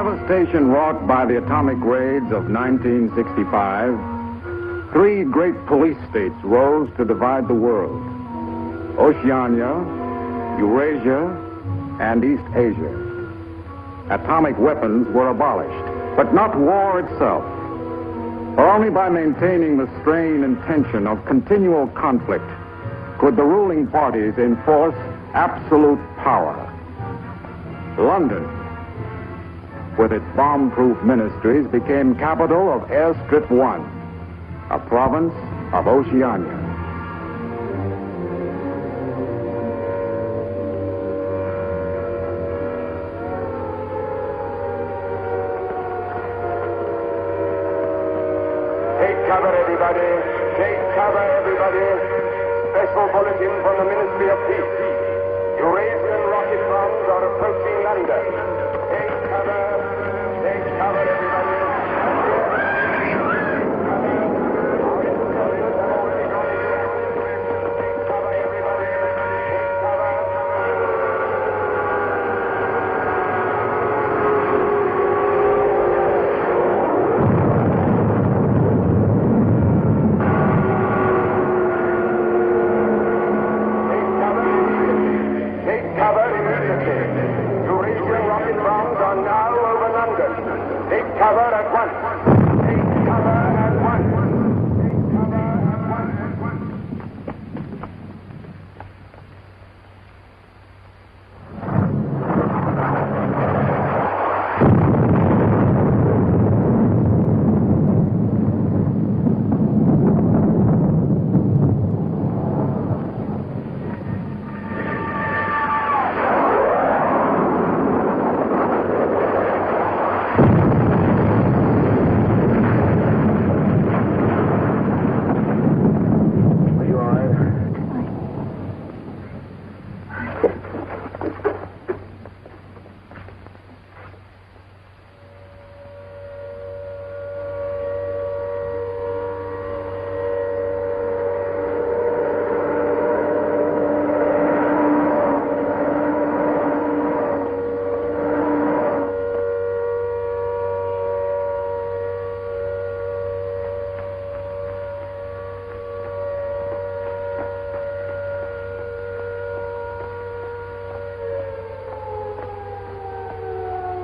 devastation wrought by the atomic raids of 1965, three great police states rose to divide the world: Oceania, Eurasia, and East Asia. Atomic weapons were abolished, but not war itself. For only by maintaining the strain and tension of continual conflict could the ruling parties enforce absolute power. London, with its bomb-proof ministries, became capital of Airstrip 1, a province of Oceania. Take cover, everybody. Take cover, everybody. Special bulletin from the Ministry of Peace. Eurasian rocket bombs are approaching London. Take cover, everybody.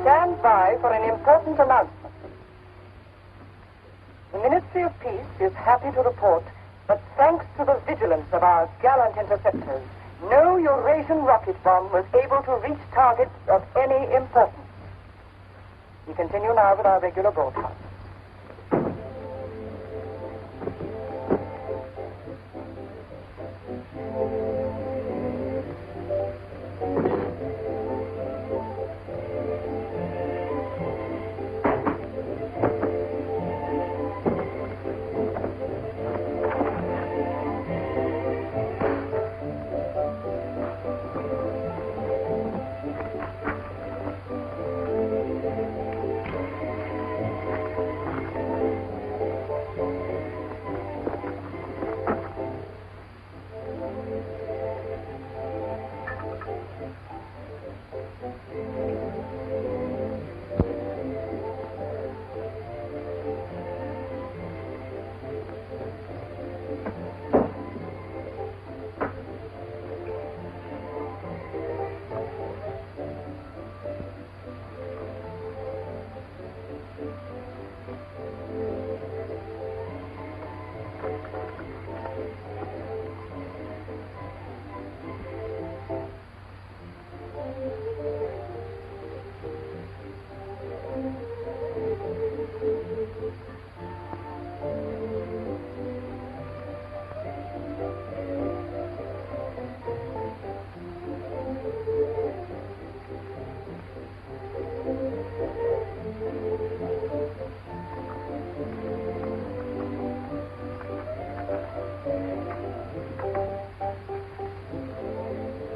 Stand by for an important announcement. The Ministry of Peace is happy to report that thanks to the vigilance of our gallant interceptors, no Eurasian rocket bomb was able to reach targets of any importance. We continue now with our regular broadcast.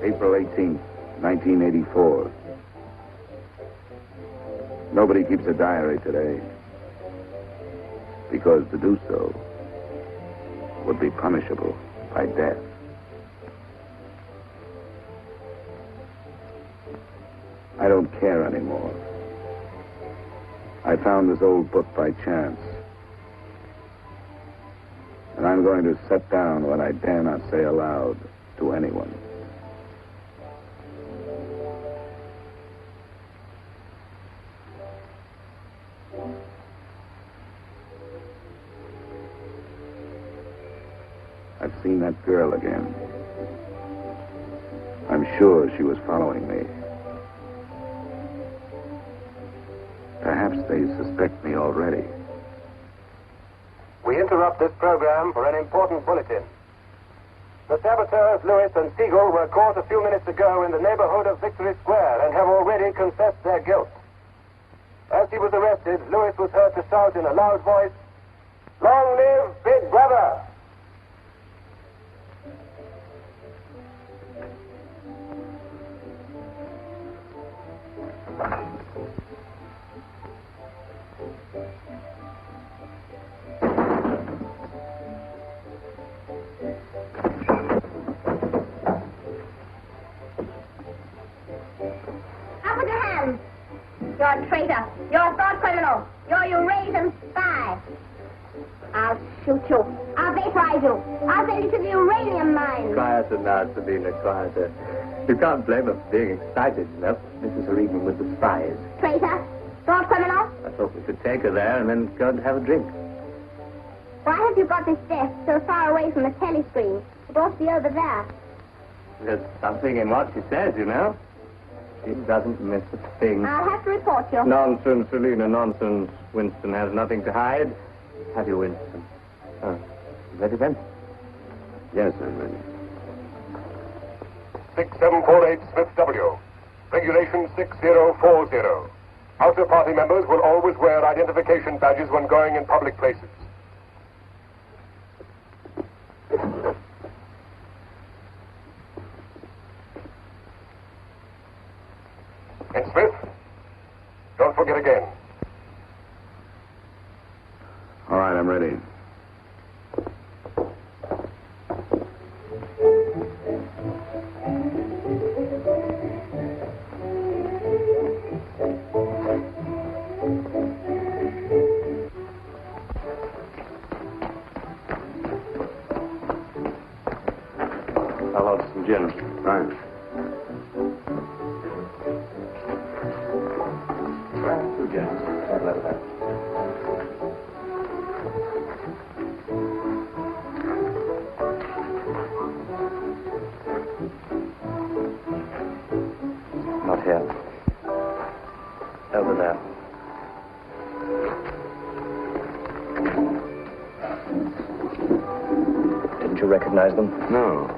April 18th, 1984. Nobody keeps a diary today, because to do so would be punishable by death. I don't care anymore. I found this old book by chance. And I'm going to set down what I dare not say aloud to anyone. I've seen that girl again. I'm sure she was following me. Perhaps they suspect me already. We interrupt this program for an important bulletin. The saboteurs, Lewis and Siegel, were caught a few minutes ago in the neighborhood of Victory Square and have already confessed their guilt. As he was arrested, Lewis was heard to shout in a loud voice, "Long live Big Brother!" Up with your hands. You're a traitor. You're a thought criminal. You're a Eurasian spy. I'll shoot you. I'll vaporize you. I'll send you to the uranium mine. Quieter now, Sabina, quieter. You can't blame her for being excited enough. Mrs. Regan with the spies. Traitor. Thought criminal. I thought we could take her there and then go and have a drink. Why have you got this desk so far away from the telescreen? It ought to be over there. There's something in what she says, you know. She doesn't miss a thing. I'll have to report you. Nonsense, Selina, nonsense. Winston has nothing to hide. Have you, Winston? Oh, you ready then? Yes, I'm ready. 6748 Smith W. Regulation 6040. Outer party members will always wear identification badges when going in public places. And Smith, don't forget again. All right, I'm ready. I'll order some gin. Right. Two gins. I'll let that. Not here. Over there. Didn't you recognize them? No.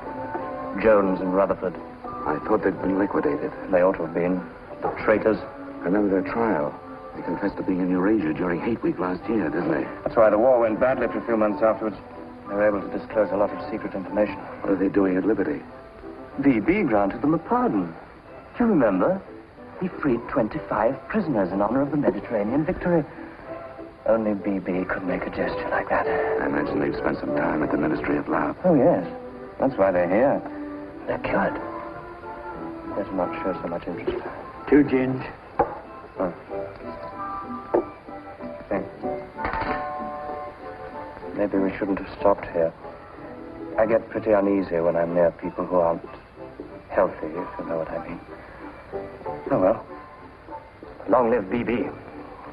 Jones and Rutherford. I thought they'd been liquidated. They ought to have been. The traitors. I remember their trial. They confessed to being in Eurasia during Hate Week last year, didn't they? That's why the war went badly for a few months afterwards. They were able to disclose a lot of secret information. What are they doing at Liberty? VB granted them a pardon. Do you remember? He freed 25 prisoners in honor of the Mediterranean victory. Only BB could make a gesture like that. I imagine they've spent some time at the Ministry of Love. Oh, yes. That's why they're here. They're cured. Better not show so much interest. 2 gins. Oh. Thanks. Maybe we shouldn't have stopped here. I get pretty uneasy when I'm near people who aren't healthy, if you know what I mean. Oh, well. Long live BB.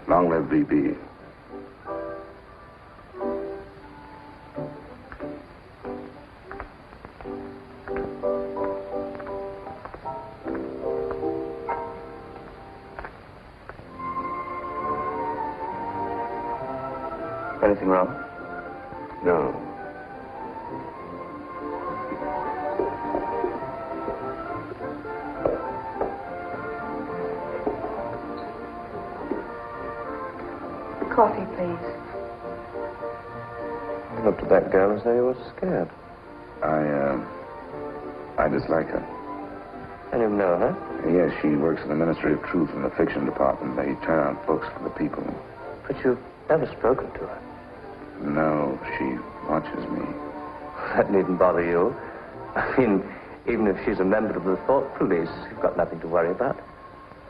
Long live BB. Anything wrong? No. Coffee, please. You looked at that girl as though you were scared. I dislike her. And you know her? Yes, she works in the Ministry of Truth in the fiction department. They turn out books for the people. But you've never spoken to her. No, she watches me. That needn't bother you. I mean, even if she's a member of the Thought Police, you've got nothing to worry about.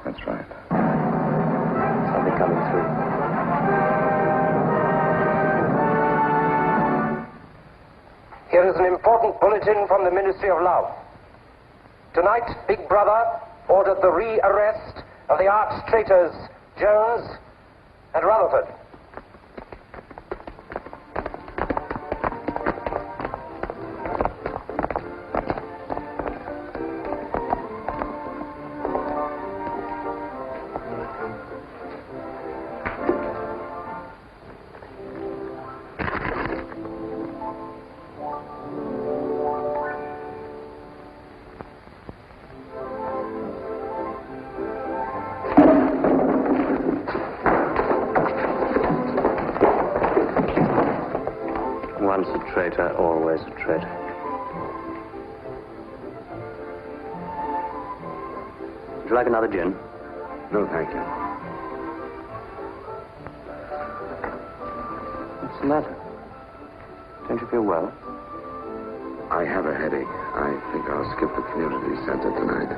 That's right. Somebody coming through. There is an important bulletin from the Ministry of Love. Tonight, Big Brother ordered the re-arrest of the arch-traitors Jones and Rutherford. Once a traitor, always a traitor. Would you like another gin? No, thank you. What's the matter? Don't you feel well? I have a headache. I think I'll skip the community center tonight.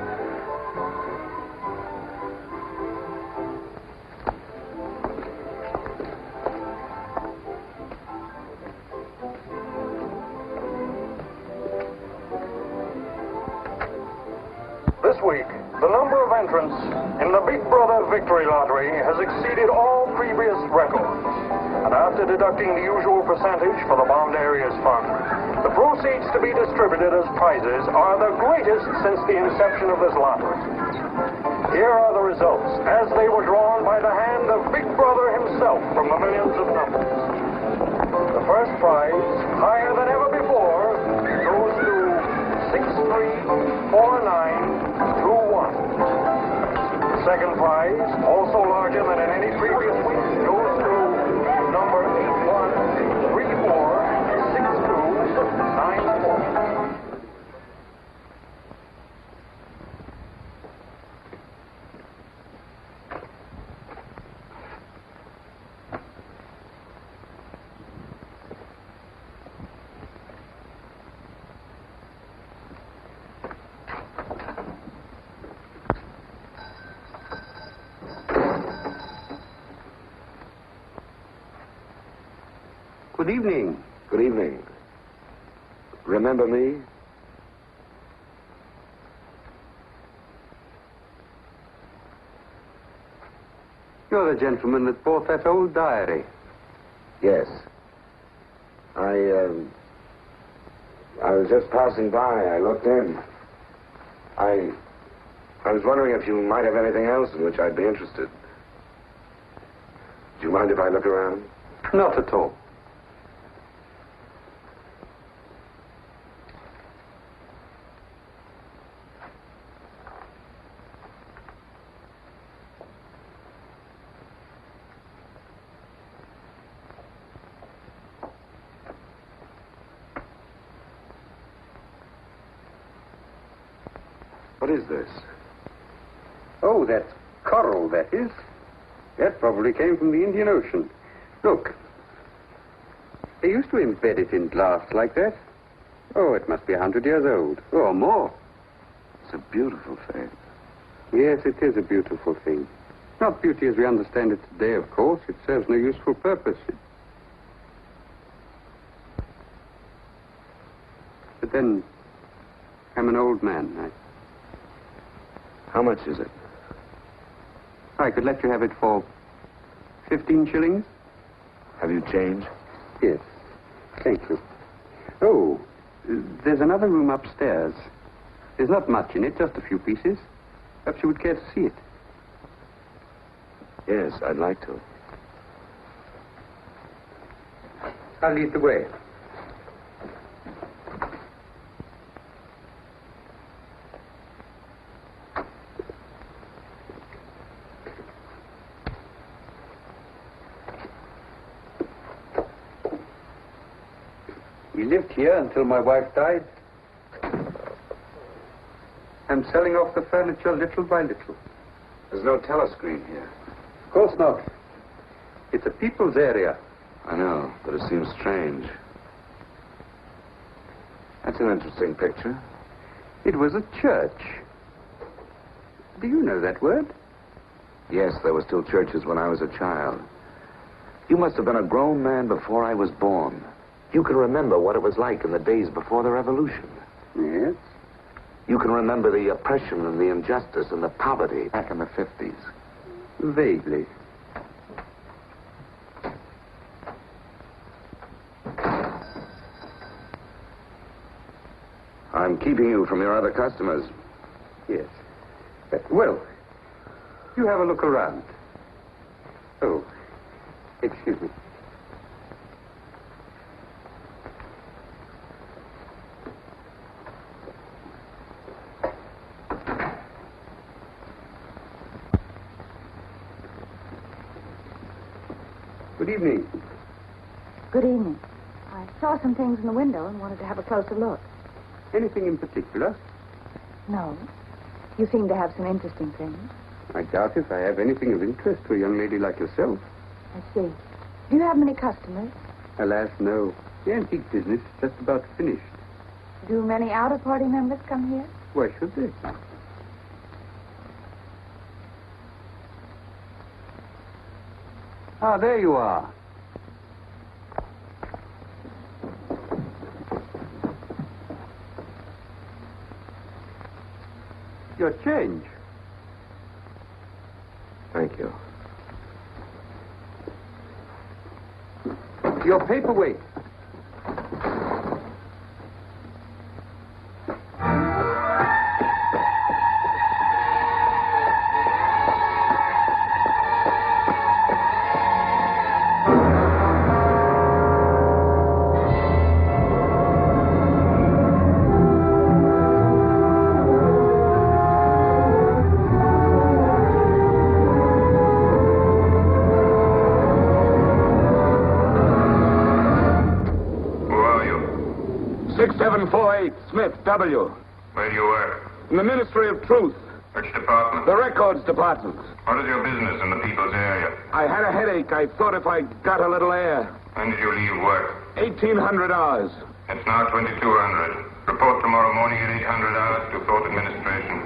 This week, the number of entrants in the Big Brother Victory Lottery has exceeded all previous records. And after deducting the usual percentage for the Bombed Areas Fund, the proceeds to be distributed as prizes are the greatest since the inception of this lottery. Here are the results as they were drawn by the hand of Big Brother himself from the millions of numbers. The first prize, higher than ever before, goes to 634921. The second prize, also larger than in any previous week, goes to number 81346294. Good evening. Good evening. Remember me? You're the gentleman that bought that old diary. Yes. I was just passing by. I looked in. I was wondering if you might have anything else in which I'd be interested. Do you mind if I look around? Not at all. What is this? Oh, that's coral, that is. That probably came from the Indian Ocean. Look. They used to embed it in glass like that. Oh, it must be 100 years old, or more. It's a beautiful thing. Yes, it is a beautiful thing. Not beauty as we understand it today, of course. It serves no useful purpose. But then, I'm an old man. How much is it? I could let you have it for 15 shillings. Have you change? Yes. Thank you. Oh, there's another room upstairs. There's not much in it, just a few pieces. Perhaps you would care to see it. Yes, I'd like to. I'll lead the way. We lived here until my wife died. I'm selling off the furniture little by little. There's no telescreen here. Of course not. It's a people's area. I know, but it seems strange. That's an interesting picture. It was a church. Do you know that word? Yes, there were still churches when I was a child. You must have been a grown man before I was born. You can remember what it was like in the days before the revolution. Yes? You can remember the oppression and the injustice and the poverty back in the 50s. Vaguely. I'm keeping you from your other customers. Yes. Well, you have a look around. Oh, excuse me. Good evening. Good evening. I saw some things in the window and wanted to have a closer look. Anything in particular? No. You seem to have some interesting things. I doubt if I have anything of interest to a young lady like yourself. I see. Do you have many customers? Alas, no. The antique business is just about finished. Do many out-of-party members come here? Why should they? Ah, there you are. Your change. Thank you. Your paperweight. Smith, W. Where do you work? In the Ministry of Truth. Which department? The Records Department. What is your business in the people's area? I had a headache. I thought if I got a little air. When did you leave work? 1,800 hours. It's now 2200. Report tomorrow morning at 800 hours to Court Administration.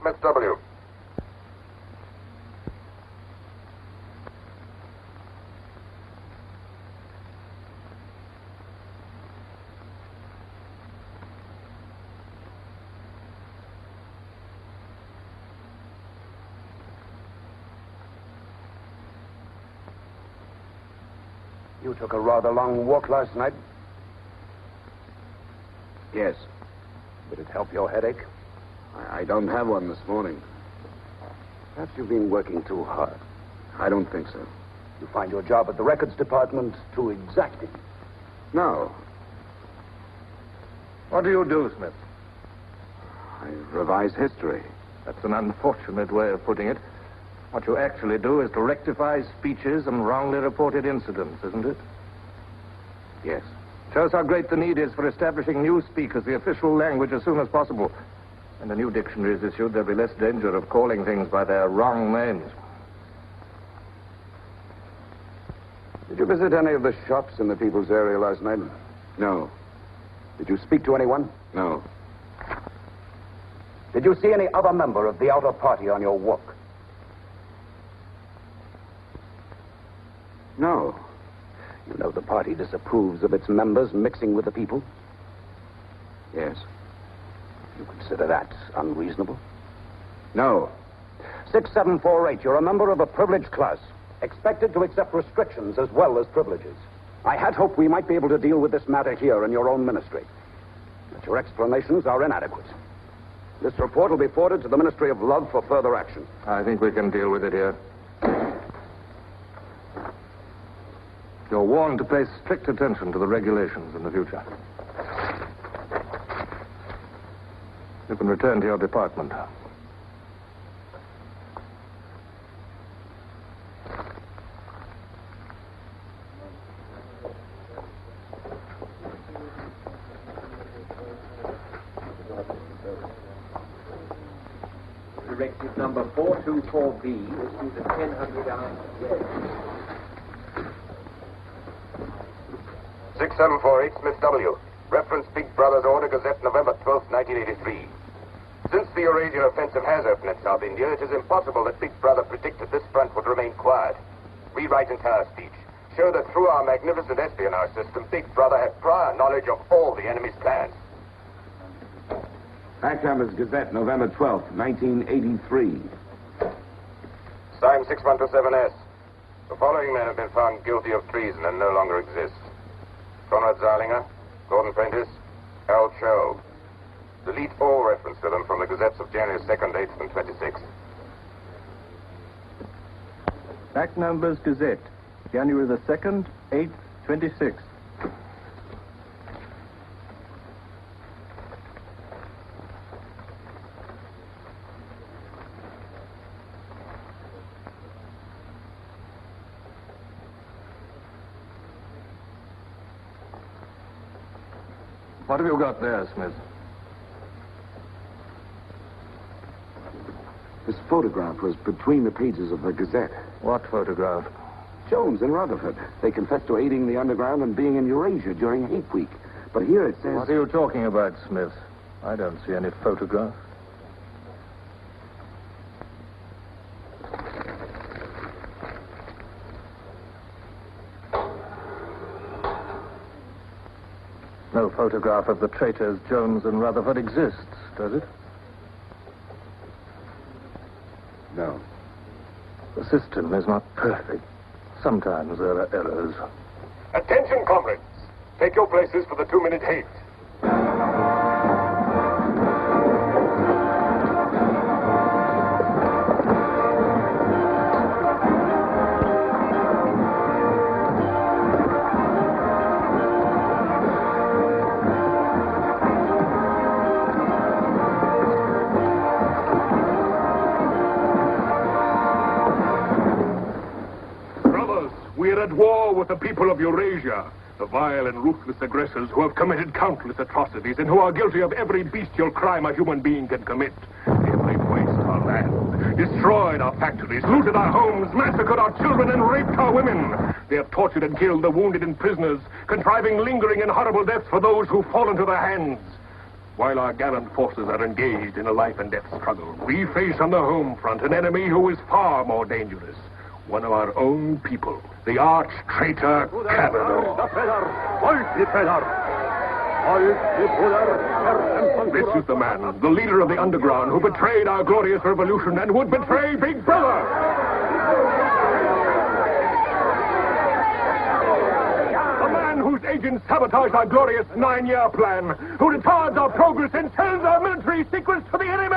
Smith W. You took a rather long walk last night. Yes. Did it help your headache? I don't have one this morning. Perhaps you've been working too hard. I don't think so. You find your job at the records department too exacting. No. What do you do, Smith? I revise history. That's an unfortunate way of putting it. What you actually do is to rectify speeches and wrongly reported incidents, isn't it? Yes. Shows how great the need is for establishing newspeak as the official language as soon as possible. When a new dictionary is issued, there'll be less danger of calling things by their wrong names. Did you visit any of the shops in the people's area last night? No. Did you speak to anyone? No. Did you see any other member of the outer party on your walk? No. You know the party disapproves of its members mixing with the people? Yes. You consider that unreasonable? No. 6748, you're a member of a privileged class, expected to accept restrictions as well as privileges. I had hoped we might be able to deal with this matter here in your own ministry. But your explanations are inadequate. This report will be forwarded to the Ministry of Love for further action. I think we can deal with it here. You're warned to pay strict attention to the regulations in the future. You can return to your department. Directive number 424B, issued at 1000 hours. 6748 Smith W. Reference Big Brother's Order Gazette, November 12, 1983. Since the Eurasian offensive has opened in South India, it is impossible that Big Brother predicted this front would remain quiet. Rewrite entire speech. Show that through our magnificent espionage system, Big Brother had prior knowledge of all the enemy's plans. Hackhammer's Gazette, November 12th, 1983. Signed 6127S. The following men have been found guilty of treason and no longer exist. Conrad Zarlinger, Gordon Prentice, Al Cho. Delete all reference to them from the gazettes of January 2nd, 8th, and 26th. Back numbers Gazette, January the 2nd, 8th, 26th. What have you got there, Smith? This photograph was between the pages of the Gazette. What photograph? Jones and Rutherford. They confessed to aiding the underground and being in Eurasia during Hate Week. But here it says... What are you talking about, Smith? I don't see any photograph. No photograph of the traitors Jones and Rutherford exists, does it? No. The system is not perfect. Sometimes there are errors. Attention, comrades. Take your places for the 2-minute hate. We are at war with the people of Eurasia, the vile and ruthless aggressors who have committed countless atrocities and who are guilty of every bestial crime a human being can commit. They have laid waste our land, destroyed our factories, looted our homes, massacred our children, and raped our women. They have tortured and killed the wounded and prisoners, contriving lingering and horrible deaths for those who fall into their hands. While our gallant forces are engaged in a life and death struggle, we face on the home front an enemy who is far more dangerous. One of our own people, the arch-traitor Cavanaugh. This is the man, the leader of the underground, who betrayed our glorious revolution and would betray Big Brother. The man whose agents sabotaged our glorious 9-year plan, who retards our progress and sells our military secrets to the enemy.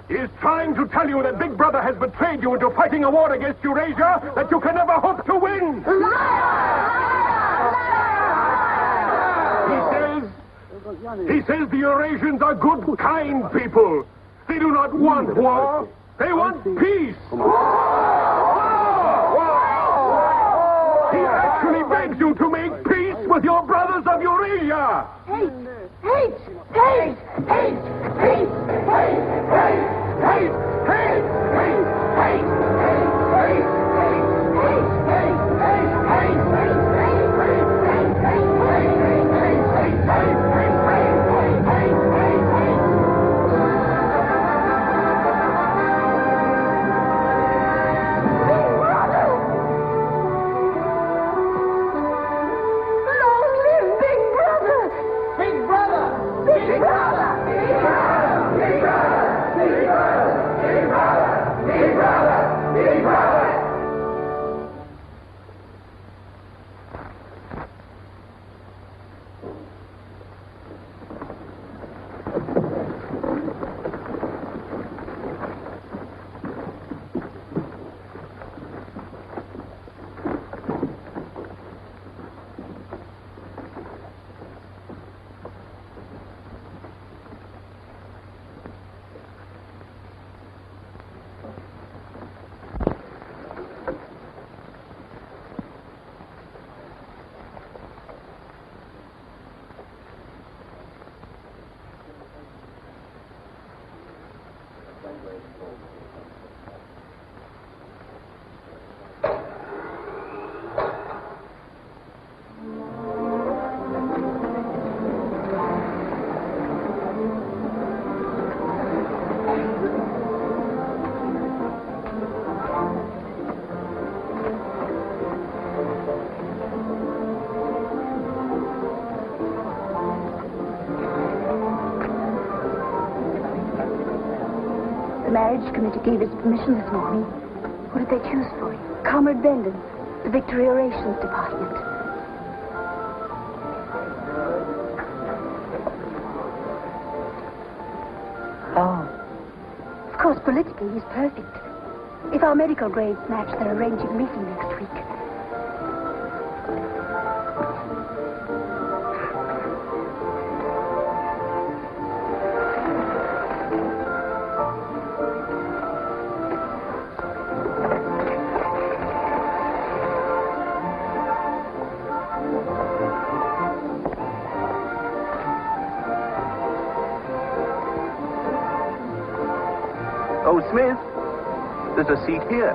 He is trying to tell you that Big Brother has betrayed you into fighting a war against Eurasia that you can never hope to win. He says the Eurasians are good, kind people. They do not want war. They want peace. He actually begs you to make peace with your brothers of Eurasia. Hate! Hate! Hate! Hate! Hate! Hate! Hate! Hate! Hate! Hate! Big The marriage committee gave us permission this morning. What did they choose for you? Comrade Bendon, the Victory Orations Department. Oh. Of course, politically, he's perfect. If our medical grades match, they're arranging a meeting next week. Oh, Smith, there's a seat here.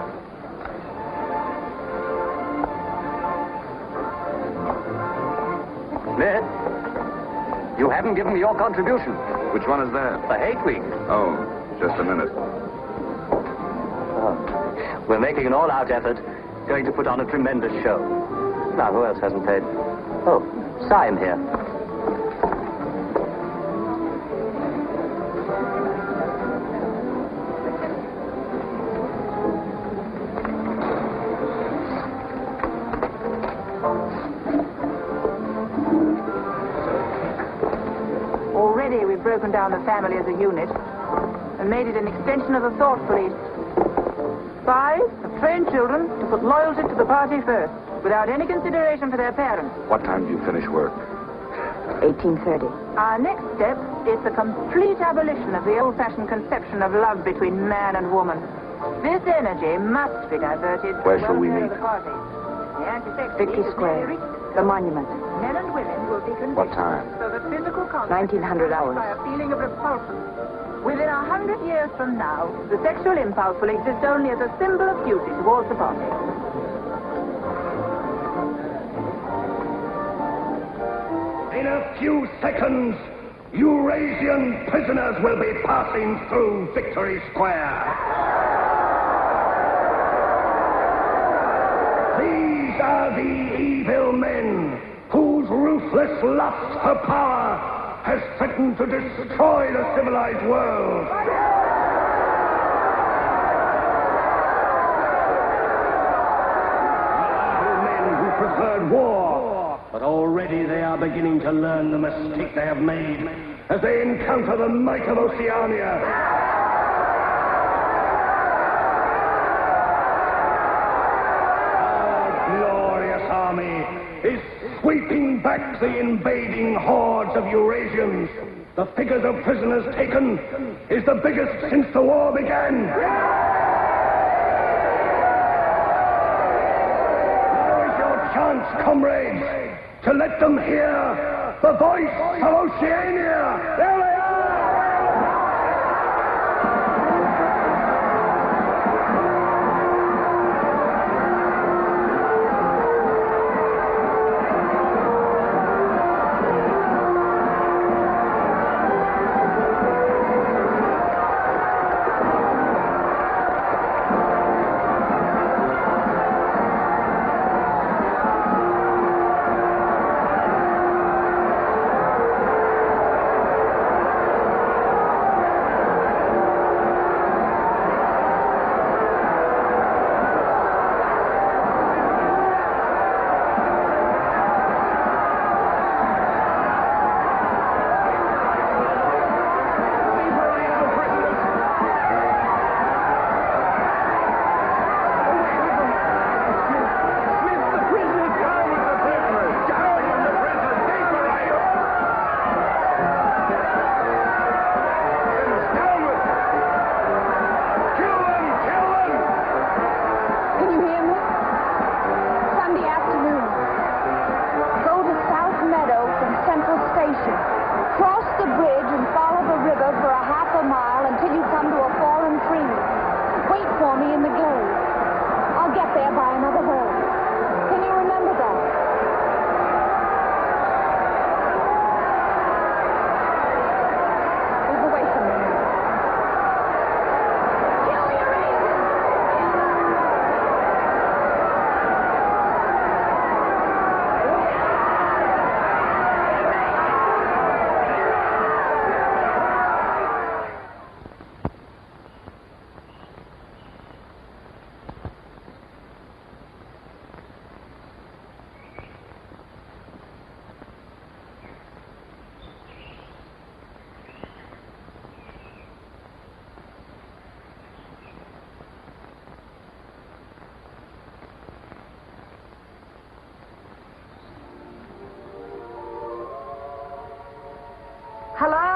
Smith, you haven't given me your contribution. Which one is that? The Hate Week. Oh, just a minute. Oh. We're making an all-out effort, going to put on a tremendous show. Now, who else hasn't paid? Oh, Syme here. Already we've broken down the family as a unit and made it an extension of the thought police. Spies have trained children to put loyalty to the party first, without any consideration for their parents. What time do you finish work? 1830. Our next step is the complete abolition of the old-fashioned conception of love between man and woman. This energy must be diverted. Where shall we meet? The party. The anti-sex Victory league is Square. nearly reached. The monument. Men and women will be conditioned What time? so that physical contact 1900 hours. by a feeling of repulsion. Within 100 years from now, the sexual impulse will exist only as a symbol of duty towards the party. In a few seconds, Eurasian prisoners will be passing through Victory Square. These are the evil men whose ruthless lust for power has threatened to destroy the civilized world. Evil men who preferred war, but already they are beginning to learn the mistake they have made as they encounter the might of Oceania. Army is sweeping back the invading hordes of Eurasians. The figures of prisoners taken is the biggest since the war began. Now is your chance, comrades, to let them hear the voice of Oceania. There they are!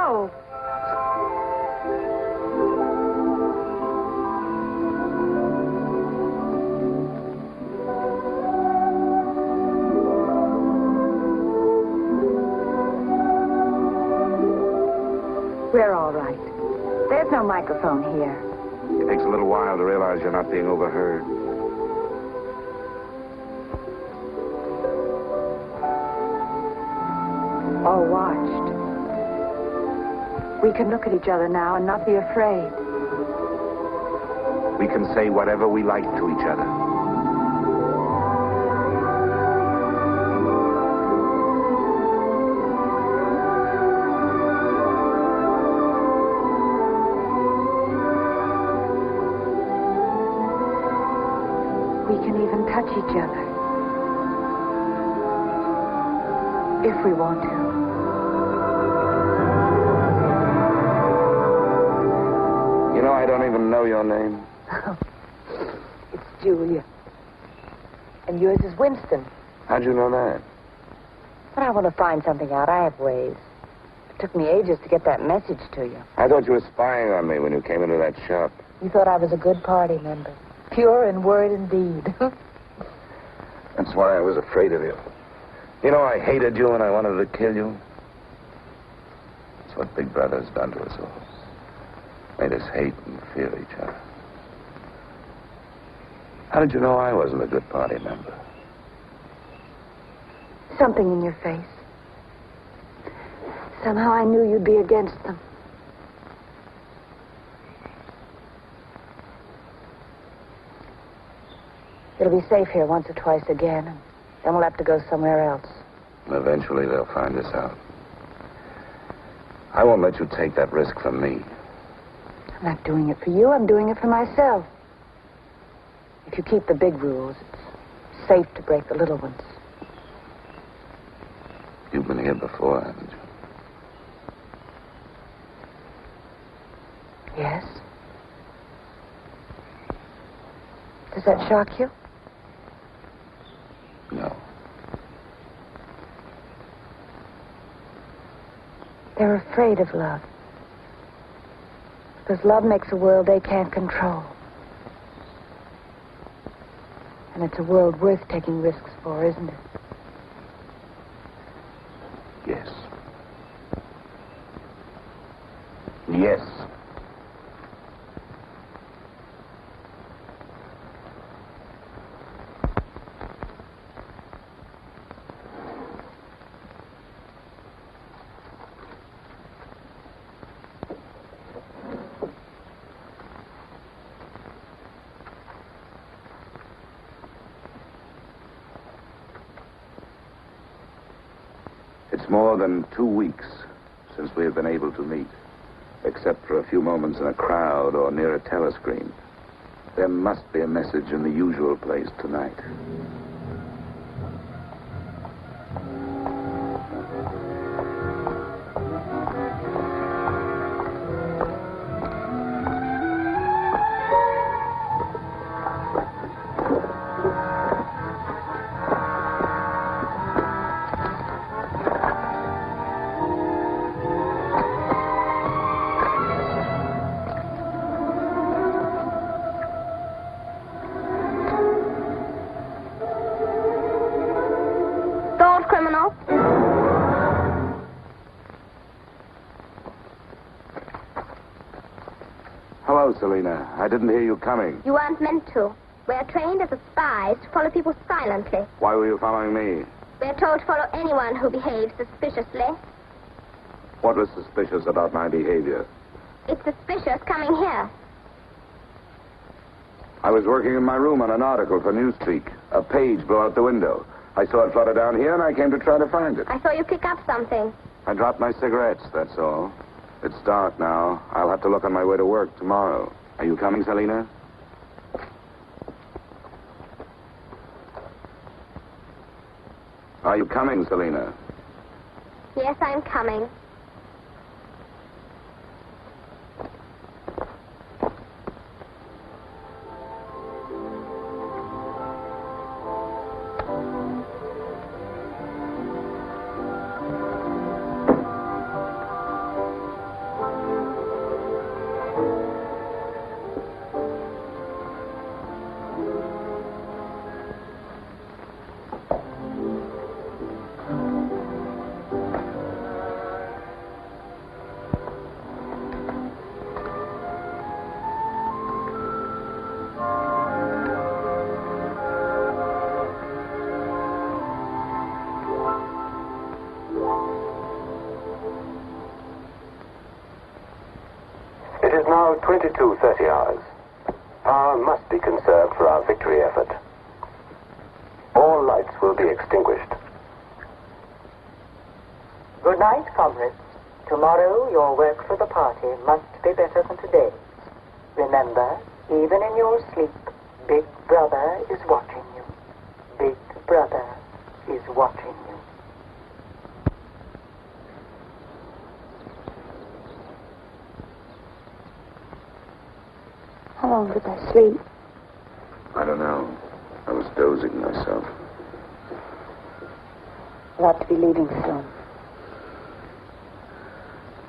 go. We're all right. There's no microphone here. It takes a little while to realize you're not being overheard. All watched. We can look at each other now and not be afraid. We can say whatever we like to each other. We can even touch each other. If we want to. You know, I don't even know your name. It's Julia. And yours is Winston. How'd you know that? But I want to find something out. I have ways. It took me ages to get that message to you. I thought you were spying on me when you came into that shop. You thought I was a good party member. Pure in word and deed. That's why I was afraid of you. You know, I hated you and I wanted to kill you. That's what Big Brother's done to us all. Made us hate and fear each other. How did you know I wasn't a good party member? Something in your face. Somehow I knew you'd be against them. It'll be safe here once or twice again, and then we'll have to go somewhere else. Eventually they'll find us out. I won't let you take that risk from me. I'm not doing it for you. I'm doing it for myself. If you keep the big rules, it's safe to break the little ones. You've been here before, haven't you? Yes. Does that shock you? No. They're afraid of love. Because love makes a world they can't control. And it's a world worth taking risks for, isn't it? Yes. Yes. It's more than 2 weeks since we have been able to meet, except for a few moments in a crowd or near a telescreen. There must be a message in the usual place tonight. Criminal. Hello, Selena. I didn't hear you coming. You weren't meant to. We're trained as spies to follow people silently. Why were you following me? We're told to follow anyone who behaves suspiciously. What was suspicious about my behavior? It's suspicious coming here. I was working in my room on an article for Newspeak. A page blew out the window. I saw it flutter down here, and I came to try to find it. I saw you pick up something. I dropped my cigarettes, that's all. It's dark now. I'll have to look on my way to work tomorrow. Are you coming, Selena? Are you coming, Selena? Yes, I'm coming. now 22:30 hours. Power must be conserved for our victory effort. All lights will be extinguished. Good night, comrades. Tomorrow, your work for the party must be better than today. Remember, even in your sleep, Big Brother is watching you. Big Brother is watching you. How long did I sleep? I don't know. I was dozing myself. We'll have to be leaving soon.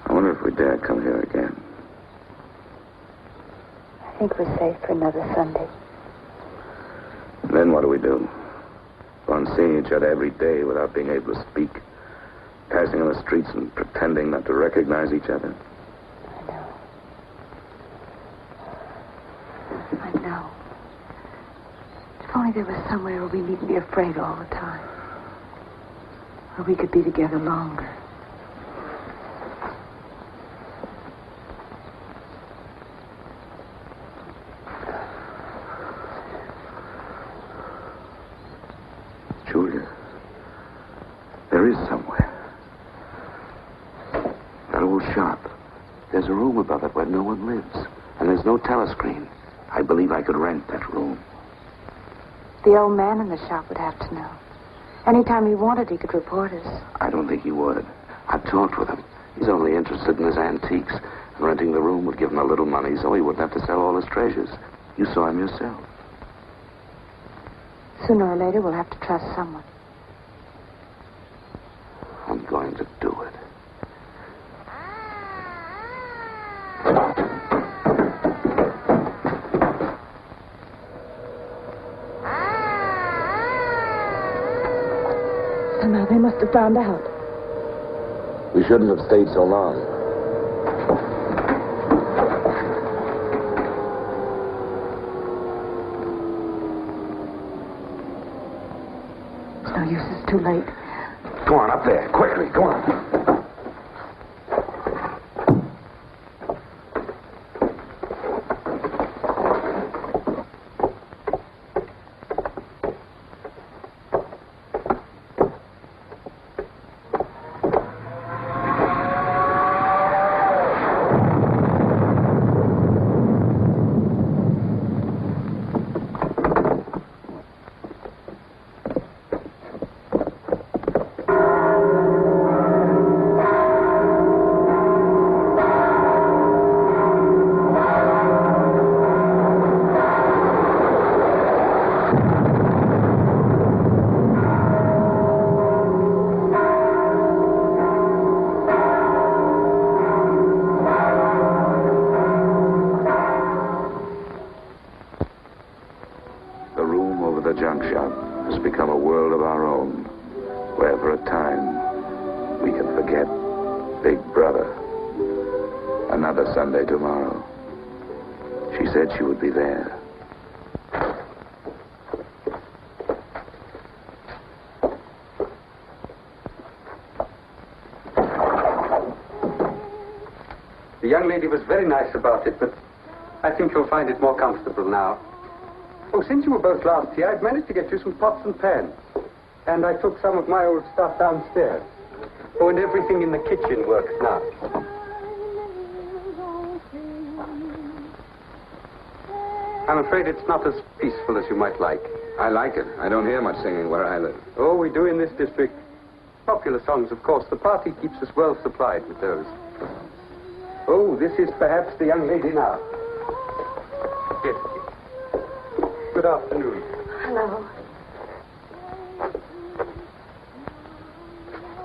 I wonder if we dare come here again. I think we're safe for another Sunday. And then what do we do? Go on seeing each other every day without being able to speak. Passing on the streets and pretending not to recognize each other. I know. If only there was somewhere where we needn't be afraid all the time. Where we could be together longer. Julia, there is somewhere. That old shop. There's a room above it where no one lives. And there's no telescreen. I believe I could rent that room. The old man in the shop would have to know. Anytime he wanted, he could report us. I don't think he would. I've talked with him. He's only interested in his antiques. And renting the room would give him a little money so he wouldn't have to sell all his treasures. You saw him yourself. Sooner or later, we'll have to trust someone. I'm going to do it. Somehow they must have found out. We shouldn't have stayed so long. It's no use, it's too late. Go on, up there. Quickly, go on. junk shop has become a world of our own, where for a time we can forget Big Brother. Another Sunday tomorrow. She said she would be there. The young lady was very nice about it, but I think you'll find it more comfortable now. Oh, since you were both last here, I've managed to get you some pots and pans. And I took some of my old stuff downstairs. Oh, and everything in the kitchen works now. I'm afraid it's not as peaceful as you might like. I like it. I don't hear much singing where I live. Oh, we do in this district. Popular songs, of course. The party keeps us well supplied with those. Oh, this is perhaps the young lady now. Yes. Good afternoon. Hello.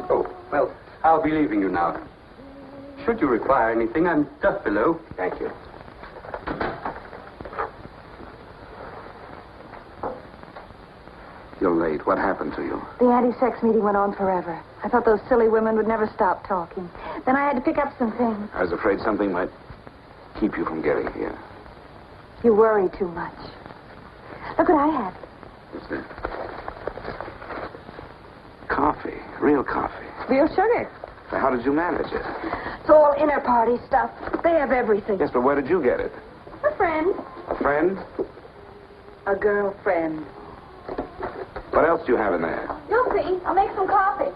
Oh, well, I'll be leaving you now. Should you require anything, I'm just below. Thank you. You're late. What happened to you? The anti-sex meeting went on forever. I thought those silly women would never stop talking. Then I had to pick up some things. I was afraid something might keep you from getting here. You worry too much. Look what I had. What's that? Coffee. Real coffee. Real sugar. So how did you manage it? It's all inner party stuff. They have everything. Yes, but where did you get it? A friend. A friend? A girlfriend. What else do you have in there? You'll see. I'll make some coffee.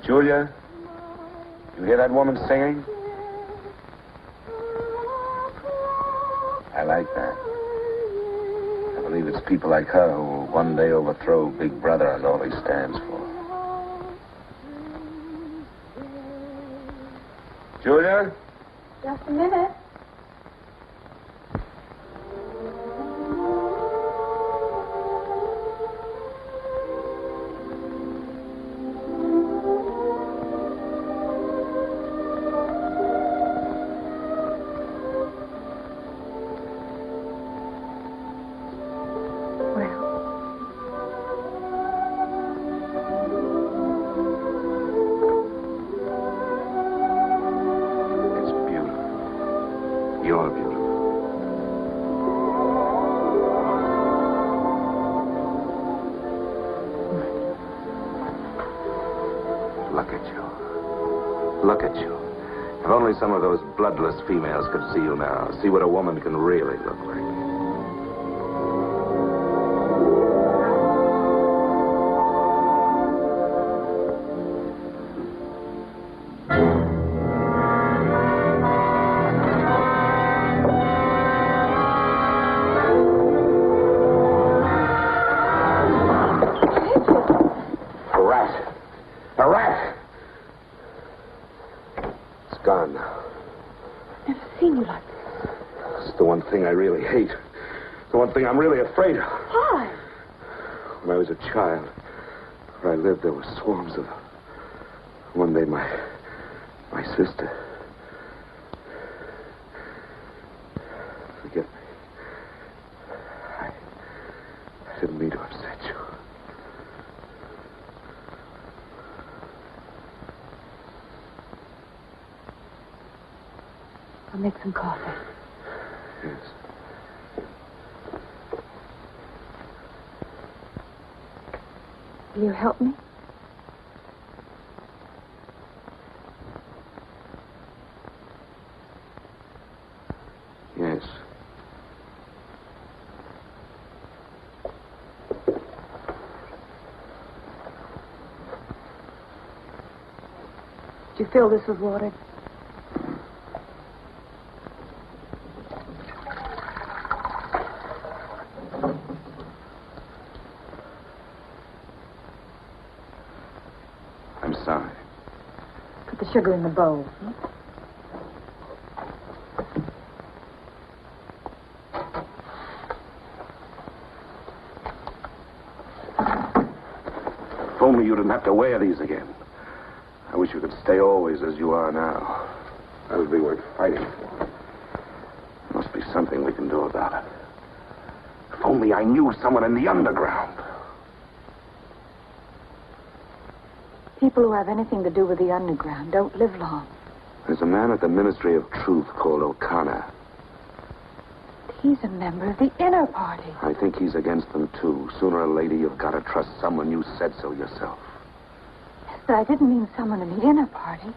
Julia, you hear that woman singing? I like that. I believe it's people like her who will one day overthrow Big Brother and all he stands for. Julia? Just a minute. You're beautiful. Look at you. Look at you. If only some of those bloodless females could see you now. See what a woman can really look like. A rat! It's gone now. I've never seen you like this. It's the one thing I really hate. The one thing I'm really afraid of. Why? When I was a child, where I lived, there were swarms of them. One day, my sister. Forgive me. I didn't mean to upset you. I'll make some coffee. Yes. Will you help me? Yes. Did you fill this with water? I'm sorry. Put the sugar in the bowl. If only you didn't have to wear these again. I wish you could stay always as you are now. That would be worth fighting for. There must be something we can do about it. If only I knew someone in the underground. People who have anything to do with the underground don't live long. There's a man at the Ministry of Truth called O'Connor. He's a member of the inner party. I think he's against them, too. Sooner or later, you've got to trust someone. You said so yourself. Yes, but I didn't mean someone in the inner party.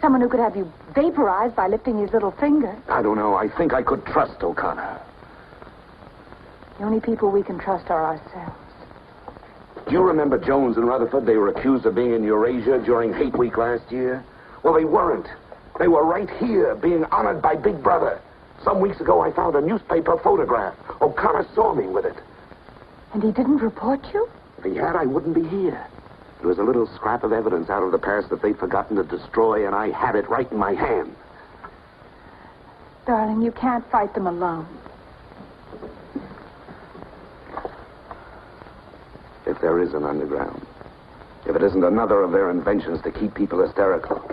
Someone who could have you vaporized by lifting his little finger. I don't know. I think I could trust O'Connor. The only people we can trust are ourselves. Do you remember Jones and Rutherford? They were accused of being in Eurasia during Hate Week last year. Well, they weren't. They were right here, being honored by Big Brother. Some weeks ago, I found a newspaper photograph. O'Connor saw me with it. And he didn't report you? If he had, I wouldn't be here. It was a little scrap of evidence out of the past that they'd forgotten to destroy, and I had it right in my hand. Darling, you can't fight them alone. there is an underground. If it isn't another of their inventions to keep people hysterical,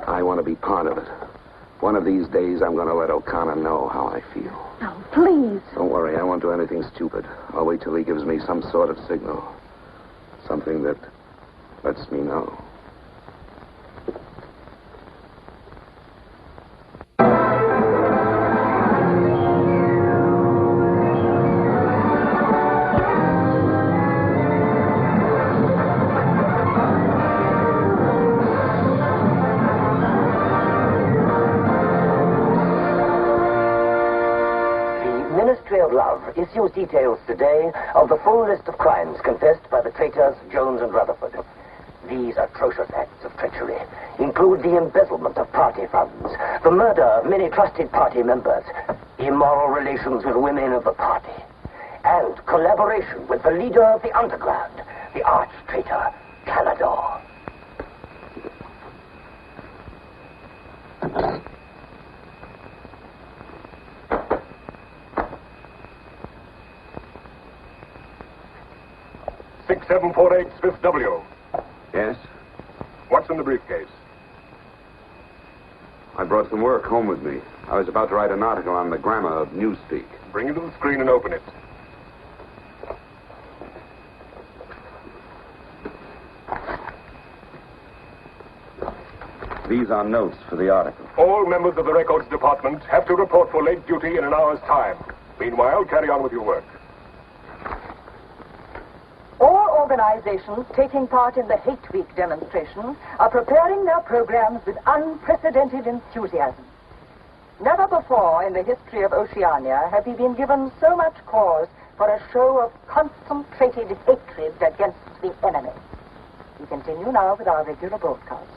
I want to be part of it. One of these days, I'm going to let O'Connor know how I feel. No, please. Don't worry, I won't do anything stupid. I'll wait till he gives me some sort of signal. Something that lets me know. Issues details today of the full list of crimes confessed by the traitors Jones and Rutherford. These atrocious acts of treachery include the embezzlement of party funds, the murder of many trusted party members, immoral relations with women of the party, and collaboration with the leader of the underground, the arch-traitor, Canador. Fifth W. Yes? What's in the briefcase? I brought some work home with me. I was about to write an article on the grammar of newspeak. Bring it to the screen and open it. These are notes for the article. All members of the records department have to report for late duty in an hour's time. Meanwhile, carry on with your work. All organizations taking part in the Hate Week demonstration are preparing their programs with unprecedented enthusiasm. Never before in the history of Oceania have we been given so much cause for a show of concentrated hatred against the enemy. We continue now with our regular broadcast.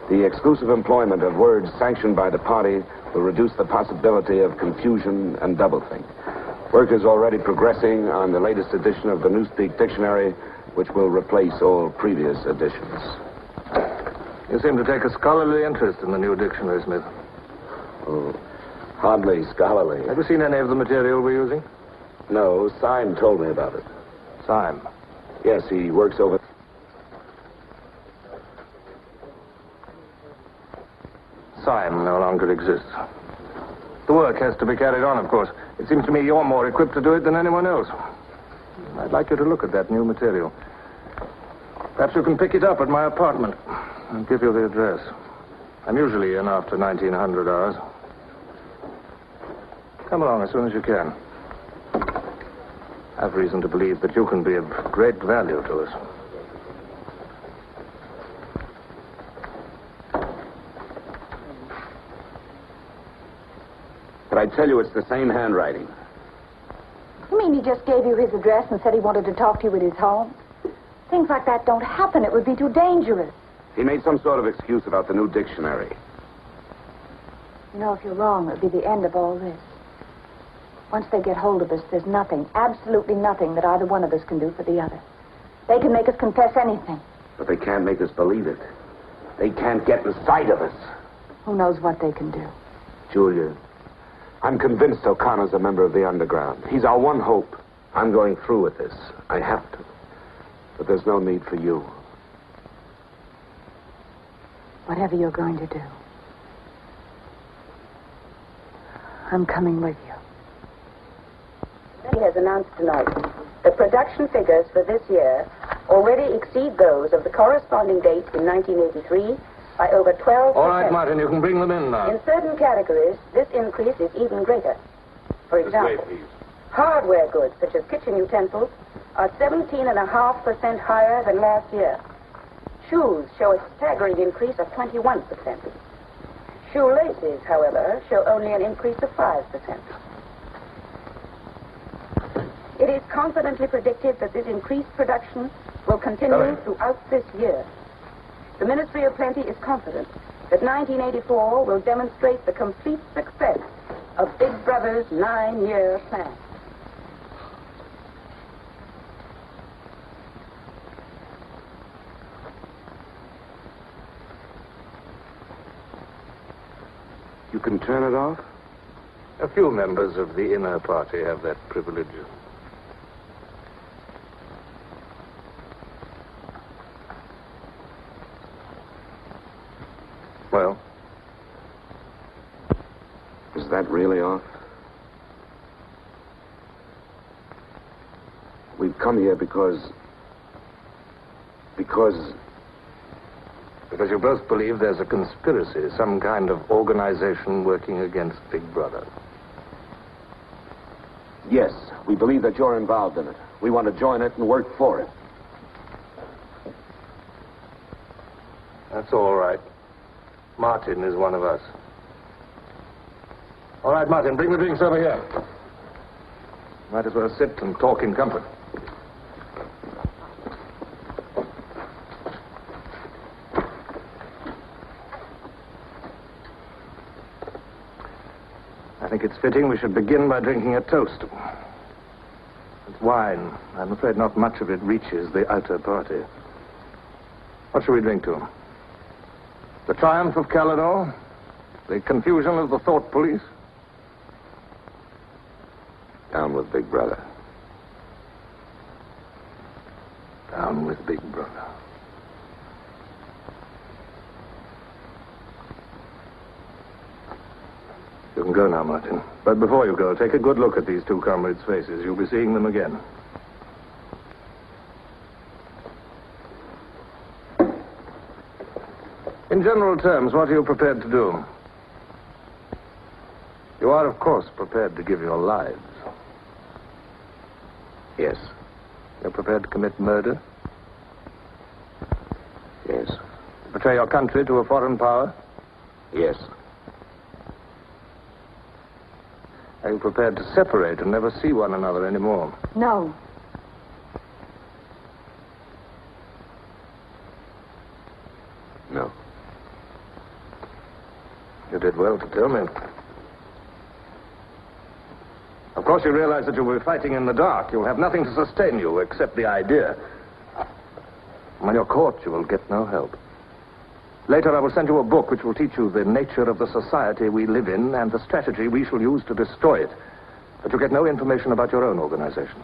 The exclusive employment of words sanctioned by the party will reduce the possibility of confusion and doublethink. Work is already progressing on the latest edition of the Newspeak Dictionary, which will replace all previous editions. You seem to take a scholarly interest in the new dictionary, Smith. Oh, hardly scholarly. Have you seen any of the material we're using? No, Syme told me about it. Syme? Yes, he works over... Syme no longer exists. The work has to be carried on, of course. It seems to me you're more equipped to do it than anyone else. I'd like you to look at that new material. Perhaps you can pick it up at my apartment. I'll give you the address. I'm usually in after 1900 hours. Come along as soon as you can. I've reason to believe that you can be of great value to us. But I tell you, it's the same handwriting. You mean he just gave you his address and said he wanted to talk to you at his home? Things like that don't happen. It would be too dangerous. He made some sort of excuse about the new dictionary. You know, if you're wrong, it would be the end of all this. Once they get hold of us, there's nothing, absolutely nothing that either one of us can do for the other. They can make us confess anything. But they can't make us believe it. They can't get inside of us. Who knows what they can do? Julia, I'm convinced O'Connor's a member of the underground. He's our one hope. I'm going through with this. I have to. But there's no need for you. Whatever you're going to do, I'm coming with you. has announced tonight, the production figures for this year already exceed those of the corresponding date in 1983 by over 12%. All right, Martin, you can bring them in now. In certain categories, this increase is even greater. For example, hardware goods such as kitchen utensils are 17.5% higher than last year. Shoes show a staggering increase of 21%. Shoelaces, however, show only an increase of 5%. It is confidently predicted that this increased production will continue throughout this year. The Ministry of Plenty is confident that 1984 will demonstrate the complete success of Big Brother's 9-year plan. You can turn it off? A few members of the inner party have that privilege. Well? Is that really off? We've come here because you both believe there's a conspiracy, some kind of organization working against Big Brother. Yes, we believe that you're involved in it. We want to join it and work for it. That's all right. Martin is one of us. All right, Martin, bring the drinks over here. Might as well sit and talk in comfort. I think it's fitting we should begin by drinking a toast. It's wine. I'm afraid not much of it reaches the outer party. What shall we drink to? The triumph of Calidor? The confusion of the thought police? Down with Big Brother. Down with Big Brother. You can go now, Martin. But before you go, take a good look at these two comrades' faces. You'll be seeing them again. In general terms, what are you prepared to do? You are, of course, prepared to give your lives. Yes. You're prepared to commit murder? Yes. Betray your country to a foreign power? Yes. Are you prepared to separate and never see one another anymore? No. No. You did well to tell me. Of course, you realize that you'll be fighting in the dark. You'll have nothing to sustain you except the idea. When you're caught, you will get no help. Later, I will send you a book which will teach you the nature of the society we live in and the strategy we shall use to destroy it. But you get no information about your own organization.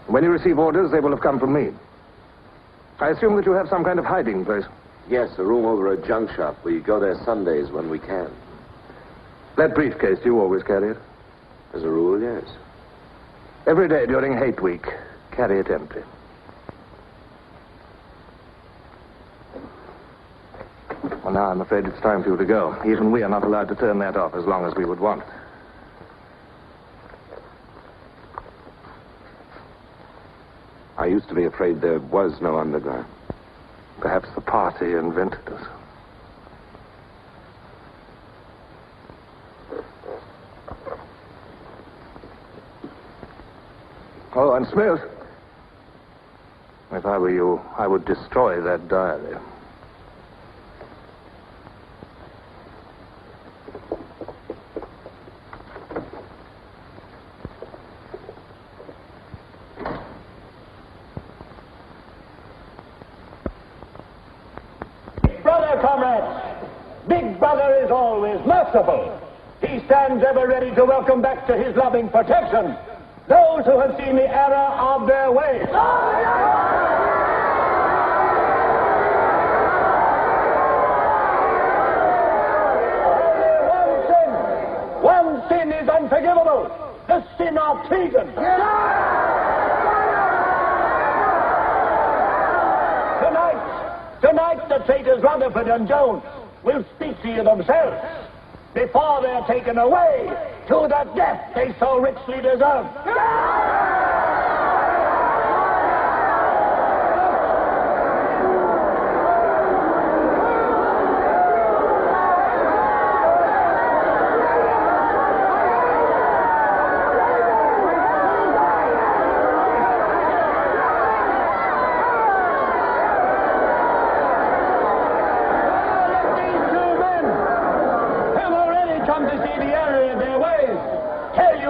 When you receive orders, they will have come from me. I assume that you have some kind of hiding place. Yes, a room over a junk shop. We go there Sundays when we can. That briefcase, do you always carry it? As a rule, yes. Every day during hate week, carry it empty. Well, now I'm afraid it's time for you to go. Even we are not allowed to turn that off as long as we would want. I used to be afraid there was no underground. Perhaps the party invented us. Oh, and Smith, if I were you, I would destroy that diary. Comrades, Big Brother is always merciful. He stands ever ready to welcome back to his loving protection those who have seen the error of their ways. Only one sin is unforgivable. the sin of treason. Tonight, the traitors Rutherford and Jones will speak to you themselves before they're taken away to the death they so richly deserve.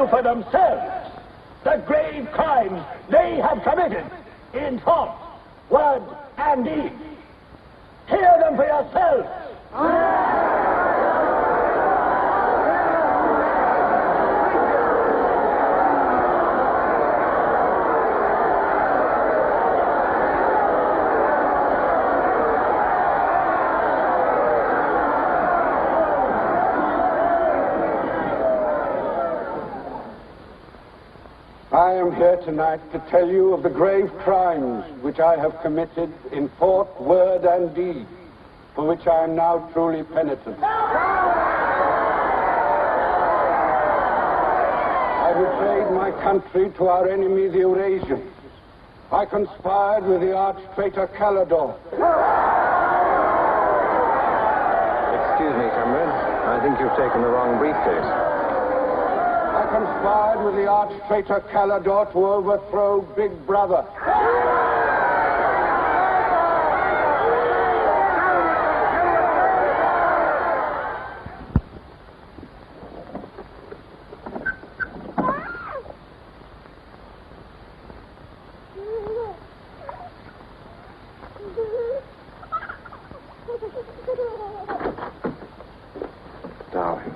For themselves the grave crimes they have committed in thought, word, and deed. Hear them for yourselves. I am here tonight to tell you of the grave crimes which I have committed in thought, word, and deed, for which I am now truly penitent. I betrayed my country to our enemy, the Eurasians. I conspired with the arch-traitor Calidore. Excuse me, comrade. I think you've taken the wrong briefcase. I conspired with the arch-traitor Calidore to overthrow Big Brother. Darling.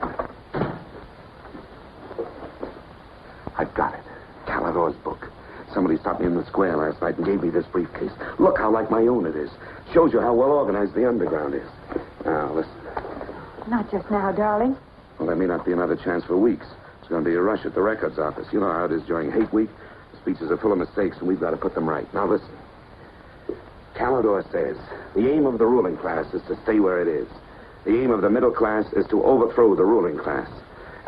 I've got it. Calidore's book. Somebody stopped me in the square last night and gave me this briefcase. Look how like my own it is. Shows you how well organized the underground is. Now, listen. Not just now, darling. Well, there may not be another chance for weeks. There's going to be a rush at the records office. You know how it is during hate week. The speeches are full of mistakes, and we've got to put them right. Now, listen. Calidore says the aim of the ruling class is to stay where it is. The aim of the middle class is to overthrow the ruling class.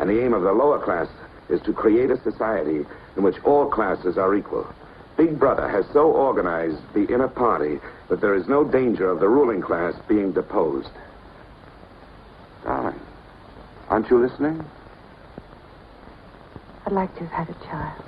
And the aim of the lower class is to create a society in which all classes are equal. Big Brother has so organized the inner party that there is no danger of the ruling class being deposed. Darling, aren't you listening? I'd like to have had a child.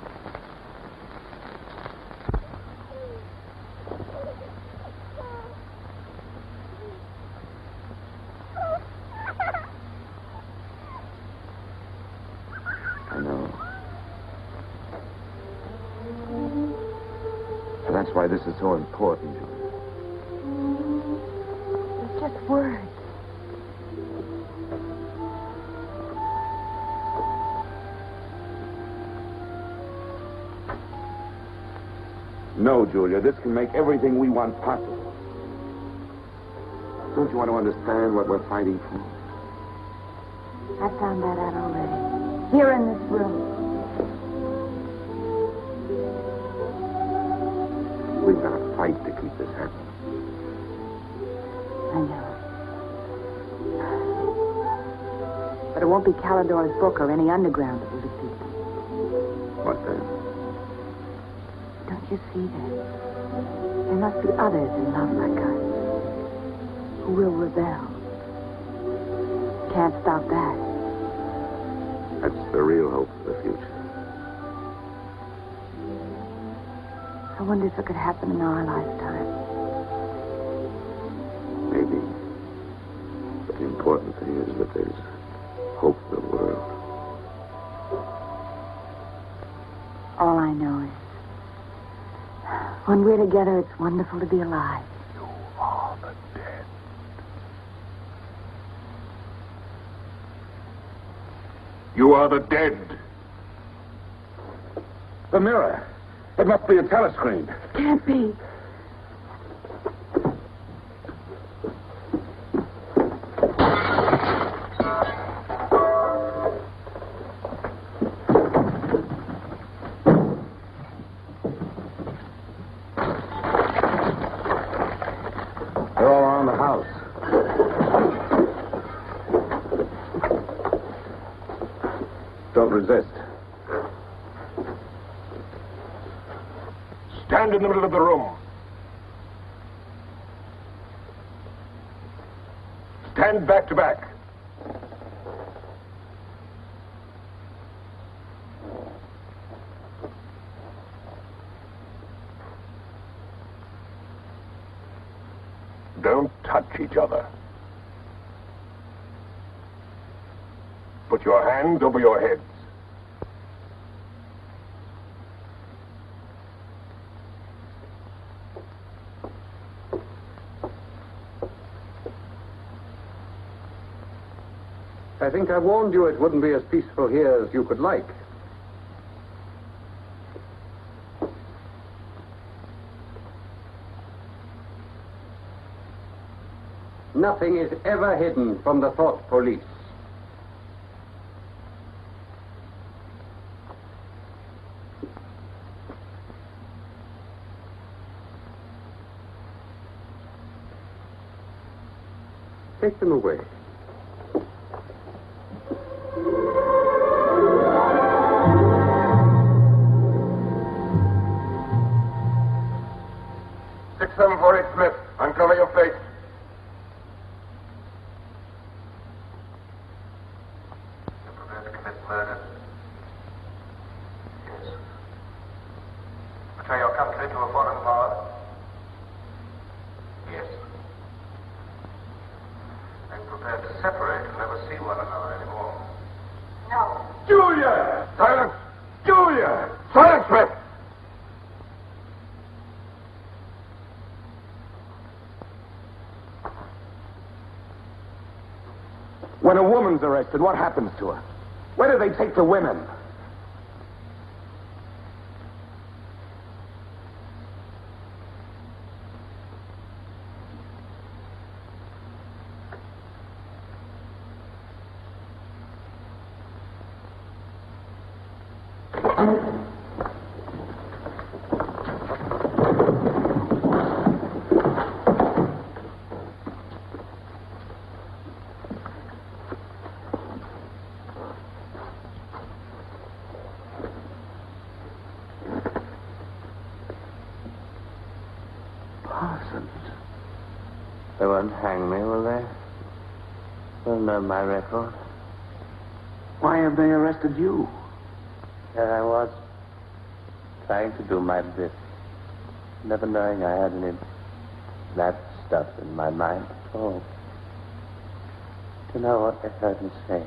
I know. And that's why this is so important, Julia. It's just words. No, Julia, this can make everything we want possible. Don't you want to understand what we're fighting for? I found that out already. Here in this room. We've got to fight to keep this happening. I know. But it won't be Calidore's book or any underground that will defeat them. What then? Don't you see that? There must be others in love like us who will rebel. Can't stop that. That's the real hope for the future. I wonder if it could happen in our lifetime. Maybe. But the important thing is that there's hope for the world. All I know is when we're together, it's wonderful to be alive. You are the dead. You are the dead. The mirror. It must be a telescreen. Can't be. Don't resist. Stand in the middle of the room. Stand back to back. Don't touch each other. Put your hands over your heads. I think I warned you it wouldn't be as peaceful here as you could like. Nothing is ever hidden from the thought police. Take them away. Smith, uncover your face. You're prepared to commit murder? Yes. Betray your country to a foreign power? Yes. Are you prepared to separate and never see one another anymore? No. Julia! Silence! Julia! Silence, Smith! When a woman's arrested, what happens to her? Where do they take the women? They won't hang me, will they? They'll know my record. Why have they arrested you? There I was, trying to do my bit, never knowing I had any of that stuff in my mind at all. Do you know what they heard me say?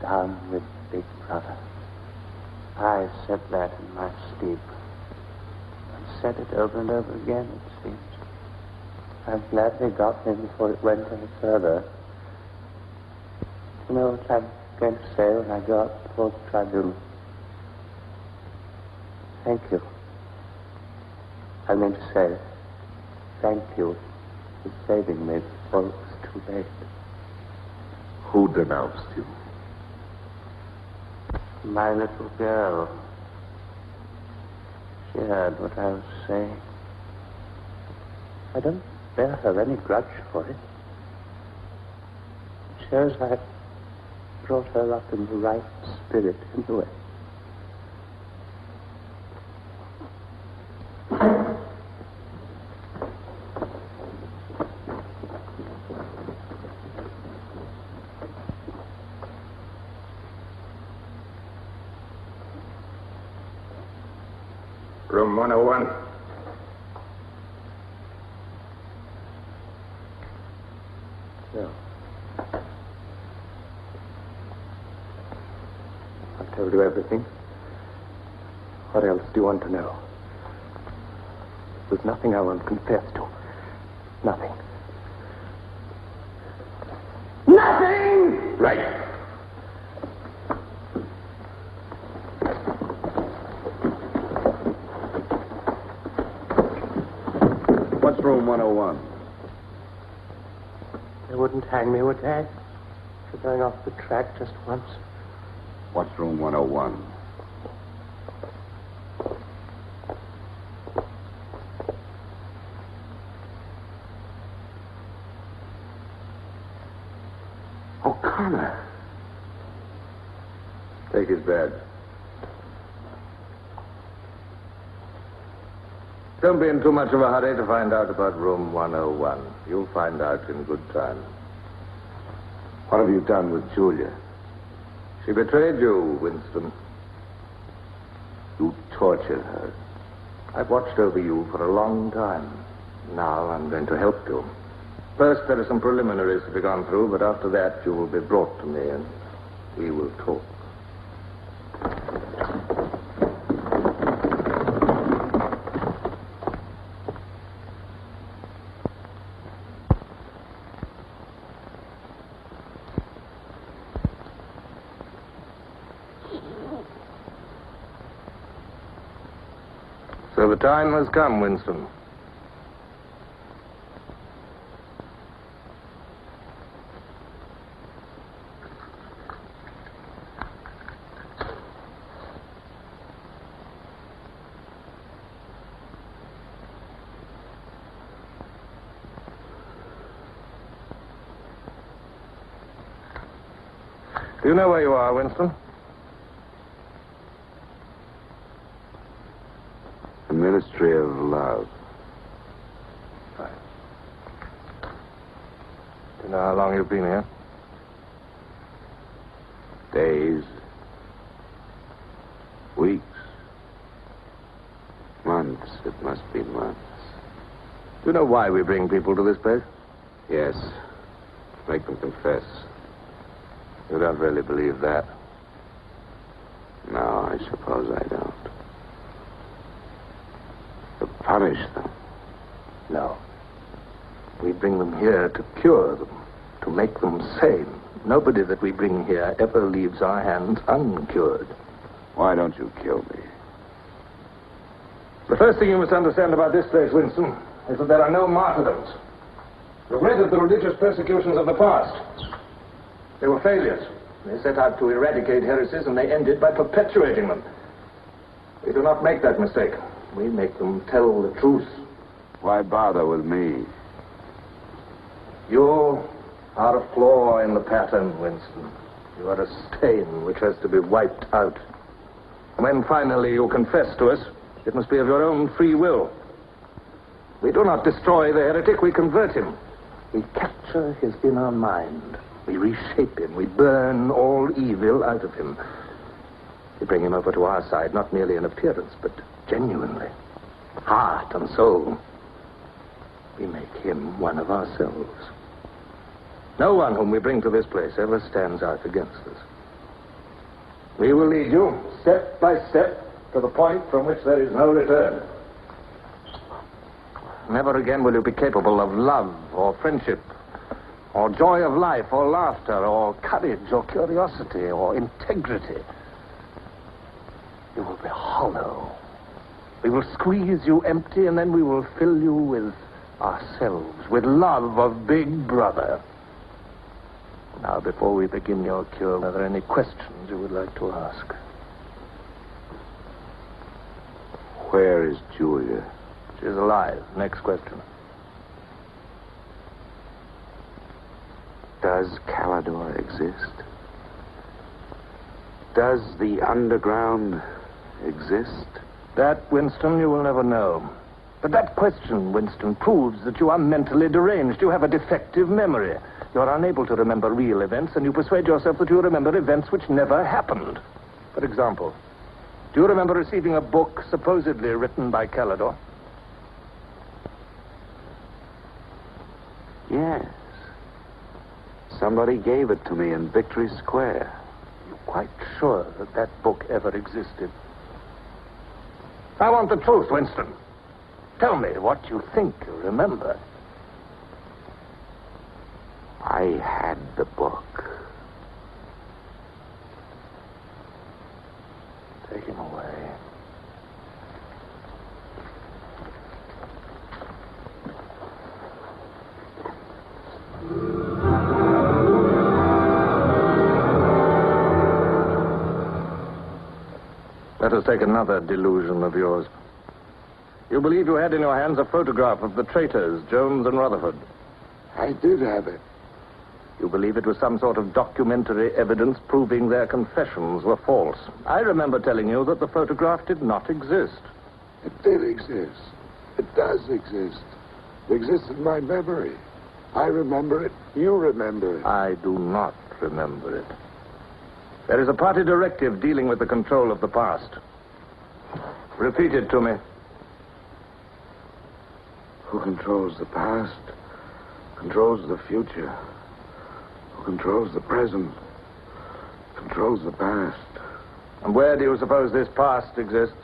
Down with Big Brother. I said that in my sleep. I said it over and over again, it seems. I'm glad they got me before it went any further. You know what I'm going to say when I go up before the tribunal? Thank you. I mean to say, thank you for saving me before it was too late. Who denounced you? My little girl. She heard what I was saying. I don't bear her any grudge for it. It shows I brought her up in the right spirit anyway. Room 101. No. I've told you everything. What else do you want to know? There's nothing I won't confess to. Nothing. Nothing! Right. What's room 101? They wouldn't hang me, would they? For going off the track just once. What's room 101? O'Connor. Take his badge. Don't be in too much of a hurry to find out about room 101. You'll find out in good time. What have you done with Julia? She betrayed you, Winston. You tortured her. I've watched over you for a long time. Now I'm going to help you. First, there are some preliminaries to be gone through, but after that, you will be brought to me and we will talk. So the time has come, Winston. Do you know where you are, Winston? The Ministry of Love. Right. Do you know how long you've been here? Days. Weeks. Months. It must be months. Do you know why we bring people to this place? Yes. Make them confess. You don't really believe that? No, I suppose I don't. To punish them. No. We bring them here to cure them, to make them sane. Nobody that we bring here ever leaves our hands uncured. Why don't you kill me? The first thing you must understand about this place, Winston, is that there are no martyrdoms. You've read of the religious persecutions of the past. They were failures. They set out to eradicate heresies, and they ended by perpetuating them. We do not make that mistake. We make them tell the truth. Why bother with me? You are a flaw in the pattern, Winston. You are a stain which has to be wiped out. When finally you confess to us, it must be of your own free will. We do not destroy the heretic, we convert him. We capture his inner mind. We reshape him. We burn all evil out of him. We bring him over to our side, not merely in appearance, but genuinely. Heart and soul. We make him one of ourselves. No one whom we bring to this place ever stands out against us. We will lead you, step by step, to the point from which there is no return. Never again will you be capable of love or friendship, or joy of life, or laughter, or courage, or curiosity, or integrity. You will be hollow. We will squeeze you empty, and then we will fill you with ourselves, with love of Big Brother. Now, before we begin your cure, are there any questions you would like to ask? Where is Julia? She is alive. Next question. Does Calidor exist? Does the underground exist? That, Winston, you will never know. But that question, Winston, proves that you are mentally deranged. You have a defective memory. You are unable to remember real events, and you persuade yourself that you remember events which never happened. For example, do you remember receiving a book supposedly written by Calidor? Yes. Somebody gave it to me in Victory Square. You're quite sure that that book ever existed? I want the truth, Winston. Tell me what you think you remember. I had the book. Take him away. Let us take another delusion of yours. You believe you had in your hands a photograph of the traitors, Jones and Rutherford. I did have it. You believe it was some sort of documentary evidence proving their confessions were false. I remember telling you that the photograph did not exist. It did exist. It does exist. It exists in my memory. I remember it. You remember it. I do not remember it. There is a party directive dealing with the control of the past. Repeat it to me. Who controls the past controls the future. Who controls the present controls the past. And where do you suppose this past exists?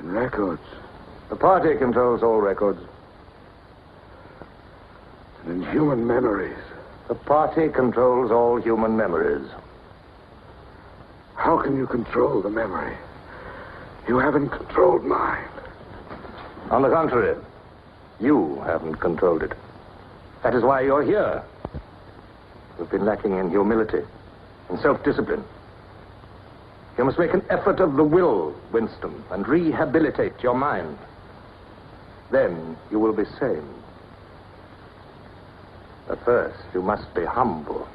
In records. The party controls all records. And in human memories. The party controls all human memories. How can you control the memory? You haven't controlled mine. On the contrary, you haven't controlled it. That is why you're here. You've been lacking in humility, in self-discipline. You must make an effort of the will, Winston, and rehabilitate your mind. Then you will be sane. But first, you must be humble.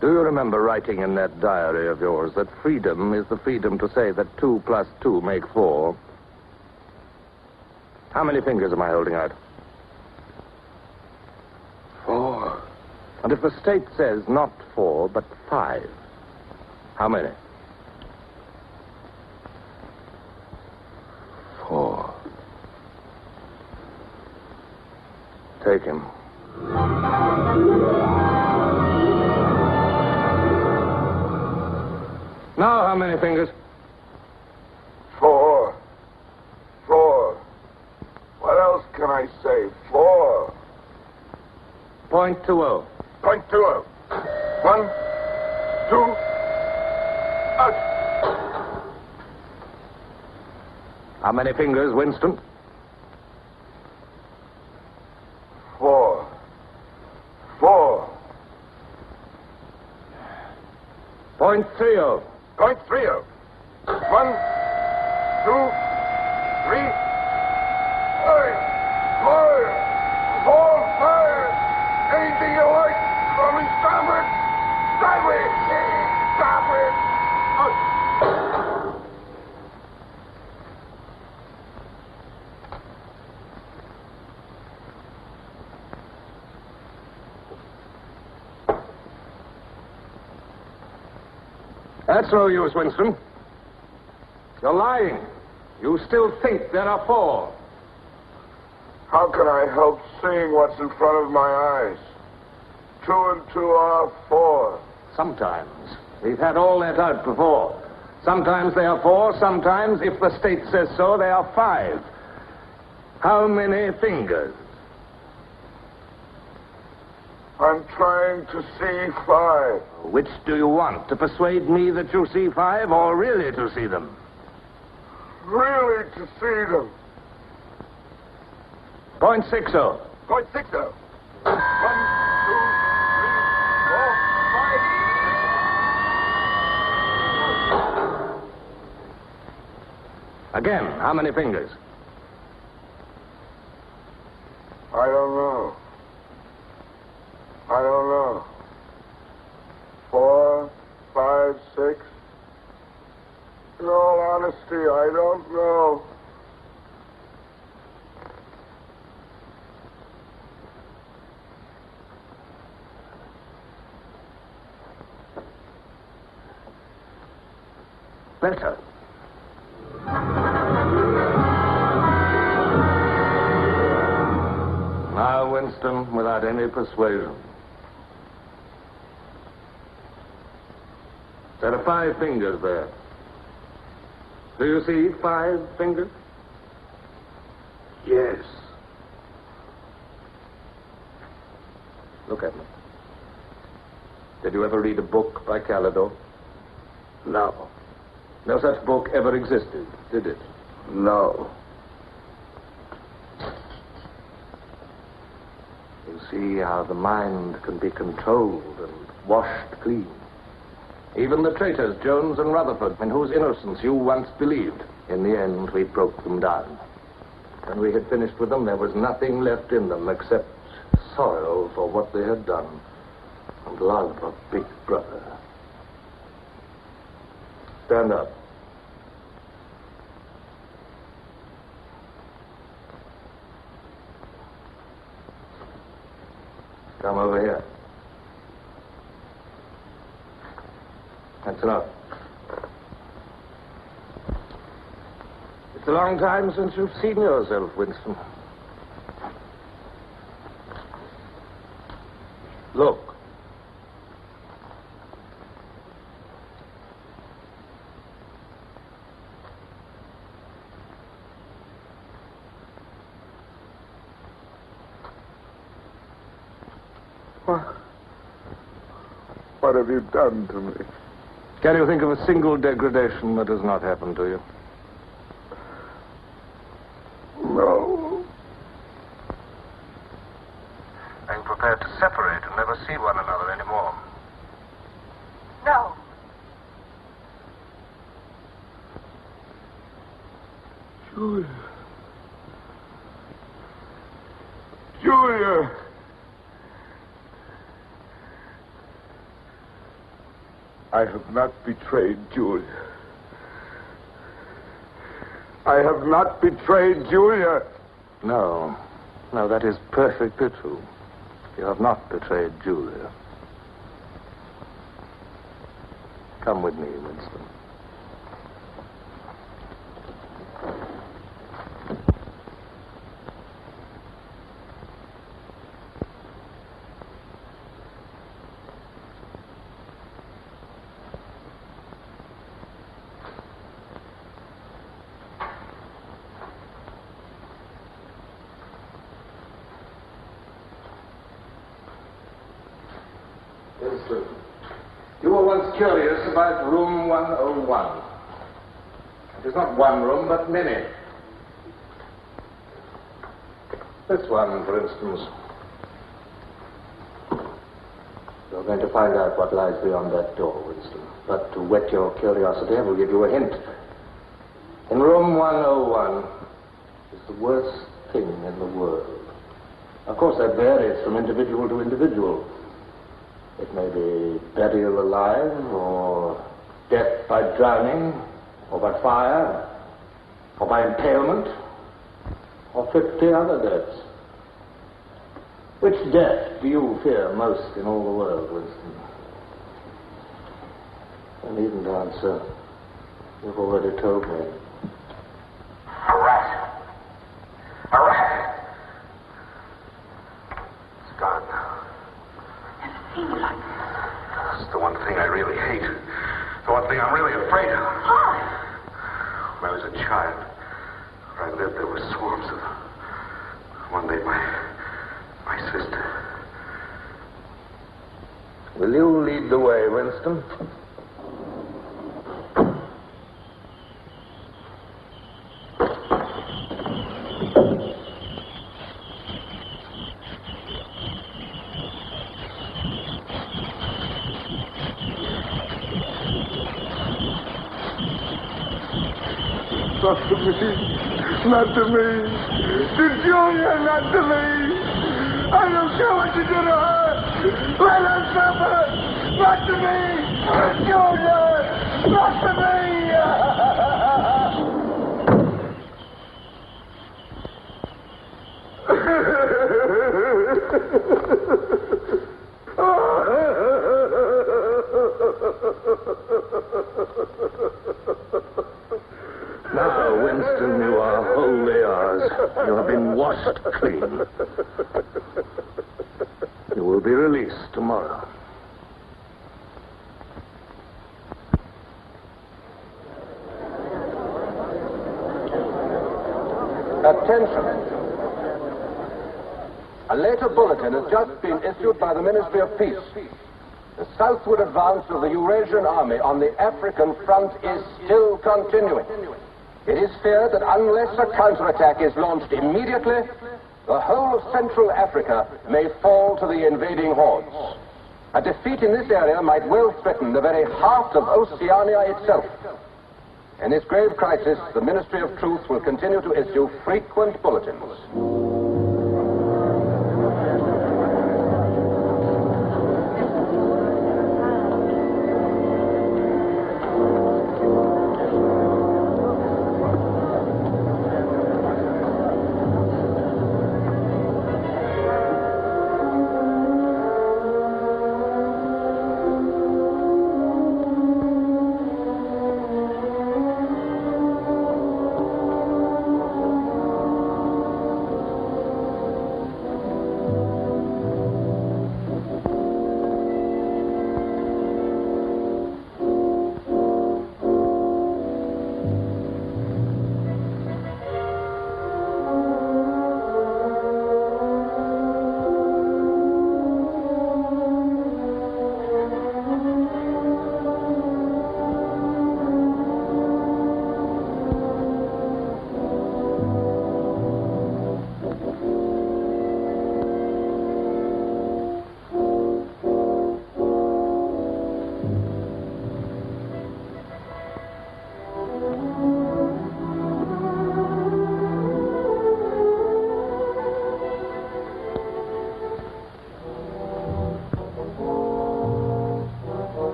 Do you remember writing in that diary of yours that freedom is the freedom to say that 2 plus 2 make 4? How many fingers am I holding out? 4. And if the state says not 4, but 5, how many? 4. Take him. Now, how many fingers? 4. 4. What else can I say? 4. .20. .20. 1, 2, out. How many fingers, Winston? 4. 4. .30. .30. 1, 2, 3. Fire! Anything you like. From me, starboard. Sideways. Starboard. Out. That's no use, Winston. You're lying. You still think there are 4. How can I help seeing what's in front of my eyes? 2 and 2 are 4. Sometimes. We've had all that out before. Sometimes they are 4, sometimes, if the state says so, they are 5. How many fingers? I'm trying to see 5. Which do you want? To persuade me that you see 5 or really to see them? Really to see them. .60. .60. 1, 2, 3, 4, 5. Again, how many fingers? I don't know. 4, 5, 6. In all honesty, I don't know. Better. Now, Winston, without any persuasion. There are 5 fingers there. Do you see 5 fingers? Yes. Look at me. Did you ever read a book by Calidore? No. No such book ever existed, did it? No. You see how the mind can be controlled and washed clean. Even the traitors, Jones and Rutherford, in whose innocence you once believed, in the end we broke them down. When we had finished with them, there was nothing left in them except sorrow for what they had done and love of Big Brother. Stand up. Come over here. That's enough. It's a long time since you've seen yourself, Winston. Look. What have you done to me? Can you think of a single degradation that has not happened to you? No. Are you prepared to separate and never see one another anymore? No. Julia. Julia. I have not betrayed Julia. I have not betrayed Julia. No. No, that is perfectly true. You have not betrayed Julia. Come with me, Winston. You were once curious about room 101. It is not one room, but many. This one, for instance. You're going to find out what lies beyond that door, Winston. But to whet your curiosity, I will give you a hint. In room 101 is the worst thing in the world. Of course, that varies from individual to individual. It may be burial alive, or death by drowning, or by fire, or by impalement, or 50 other deaths. Which death do you fear most in all the world, Winston? I needn't answer. You've already told me. A rat. A rat. It's gone now. That's the one thing I really hate. The one thing I'm really afraid of. When I was a child, where I lived, there were swarms of them. One day, my sister. Will you lead the way, Winston? Not to me. Not to me. To Julia, not to me. I don't care what you do to her. Let her suffer. Not to me. To Julia. Not to me. Now, Winston, you are wholly ours. You have been washed clean. You will be released tomorrow. Attention. A later bulletin has just been issued by the Ministry of Peace. The southward advance of the Eurasian army on the African front is still continuing. It is feared that unless a counterattack is launched immediately, the whole of Central Africa may fall to the invading hordes. A defeat in this area might well threaten the very heart of Oceania itself. In this grave crisis, the Ministry of Truth will continue to issue frequent bulletins.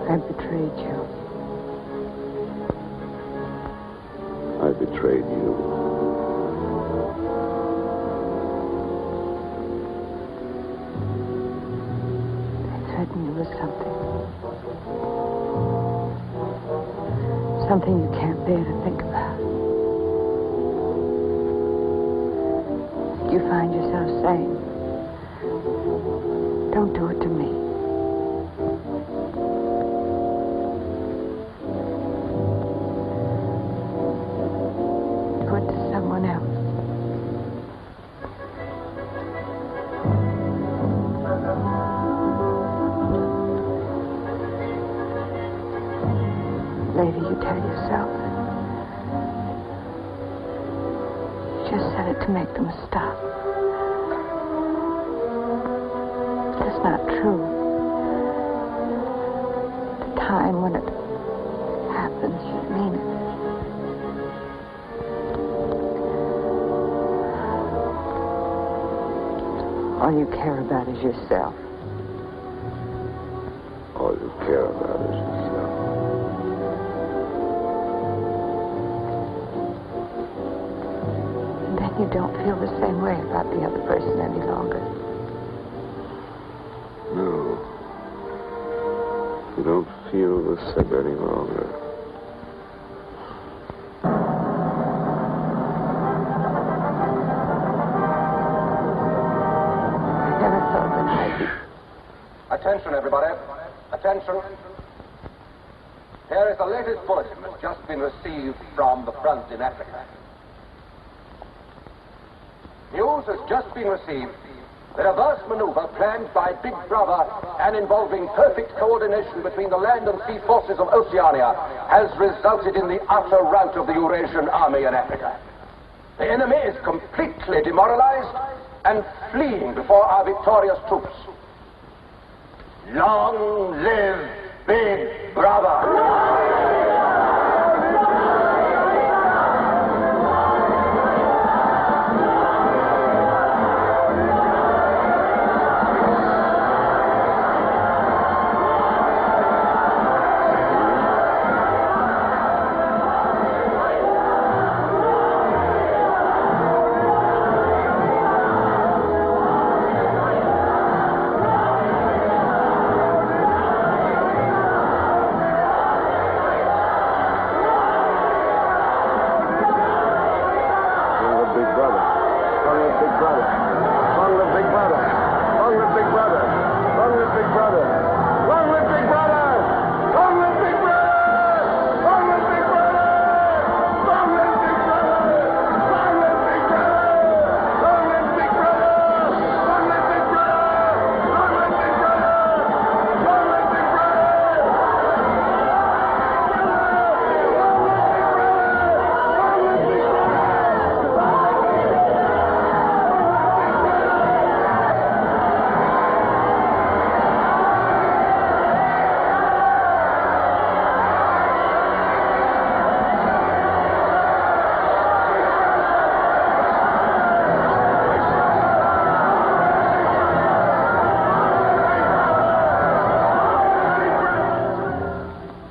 I betrayed you. I betrayed you. I threatened you with something you can't bear to think about. You find yourself saying, don't do it to me. Do it to someone else. Later you tell yourself, you just said it to make them stop. That's not true. The time when it happens, you mean it. All you care about is yourself. All you care about is yourself. And then you don't feel the same way about the other person any longer. No. You don't feel the same any longer. I never thought that I'd be... Attention, everybody. Attention. Here is the latest bulletin that's just been received from the front in Africa. News has just been received that a vast maneuver planned by Big Brother and involving perfect coordination between the land and sea forces of Oceania has resulted in the utter rout of the Eurasian army in Africa. The enemy is completely demoralized and fleeing before our victorious troops. Long live Big Brother!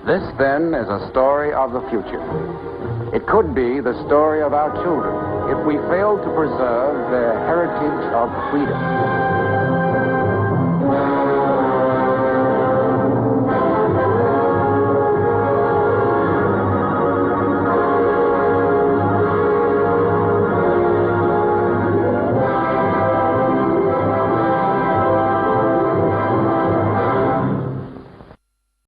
This, then, is a story of the future. It could be the story of our children if we fail to preserve their heritage of freedom.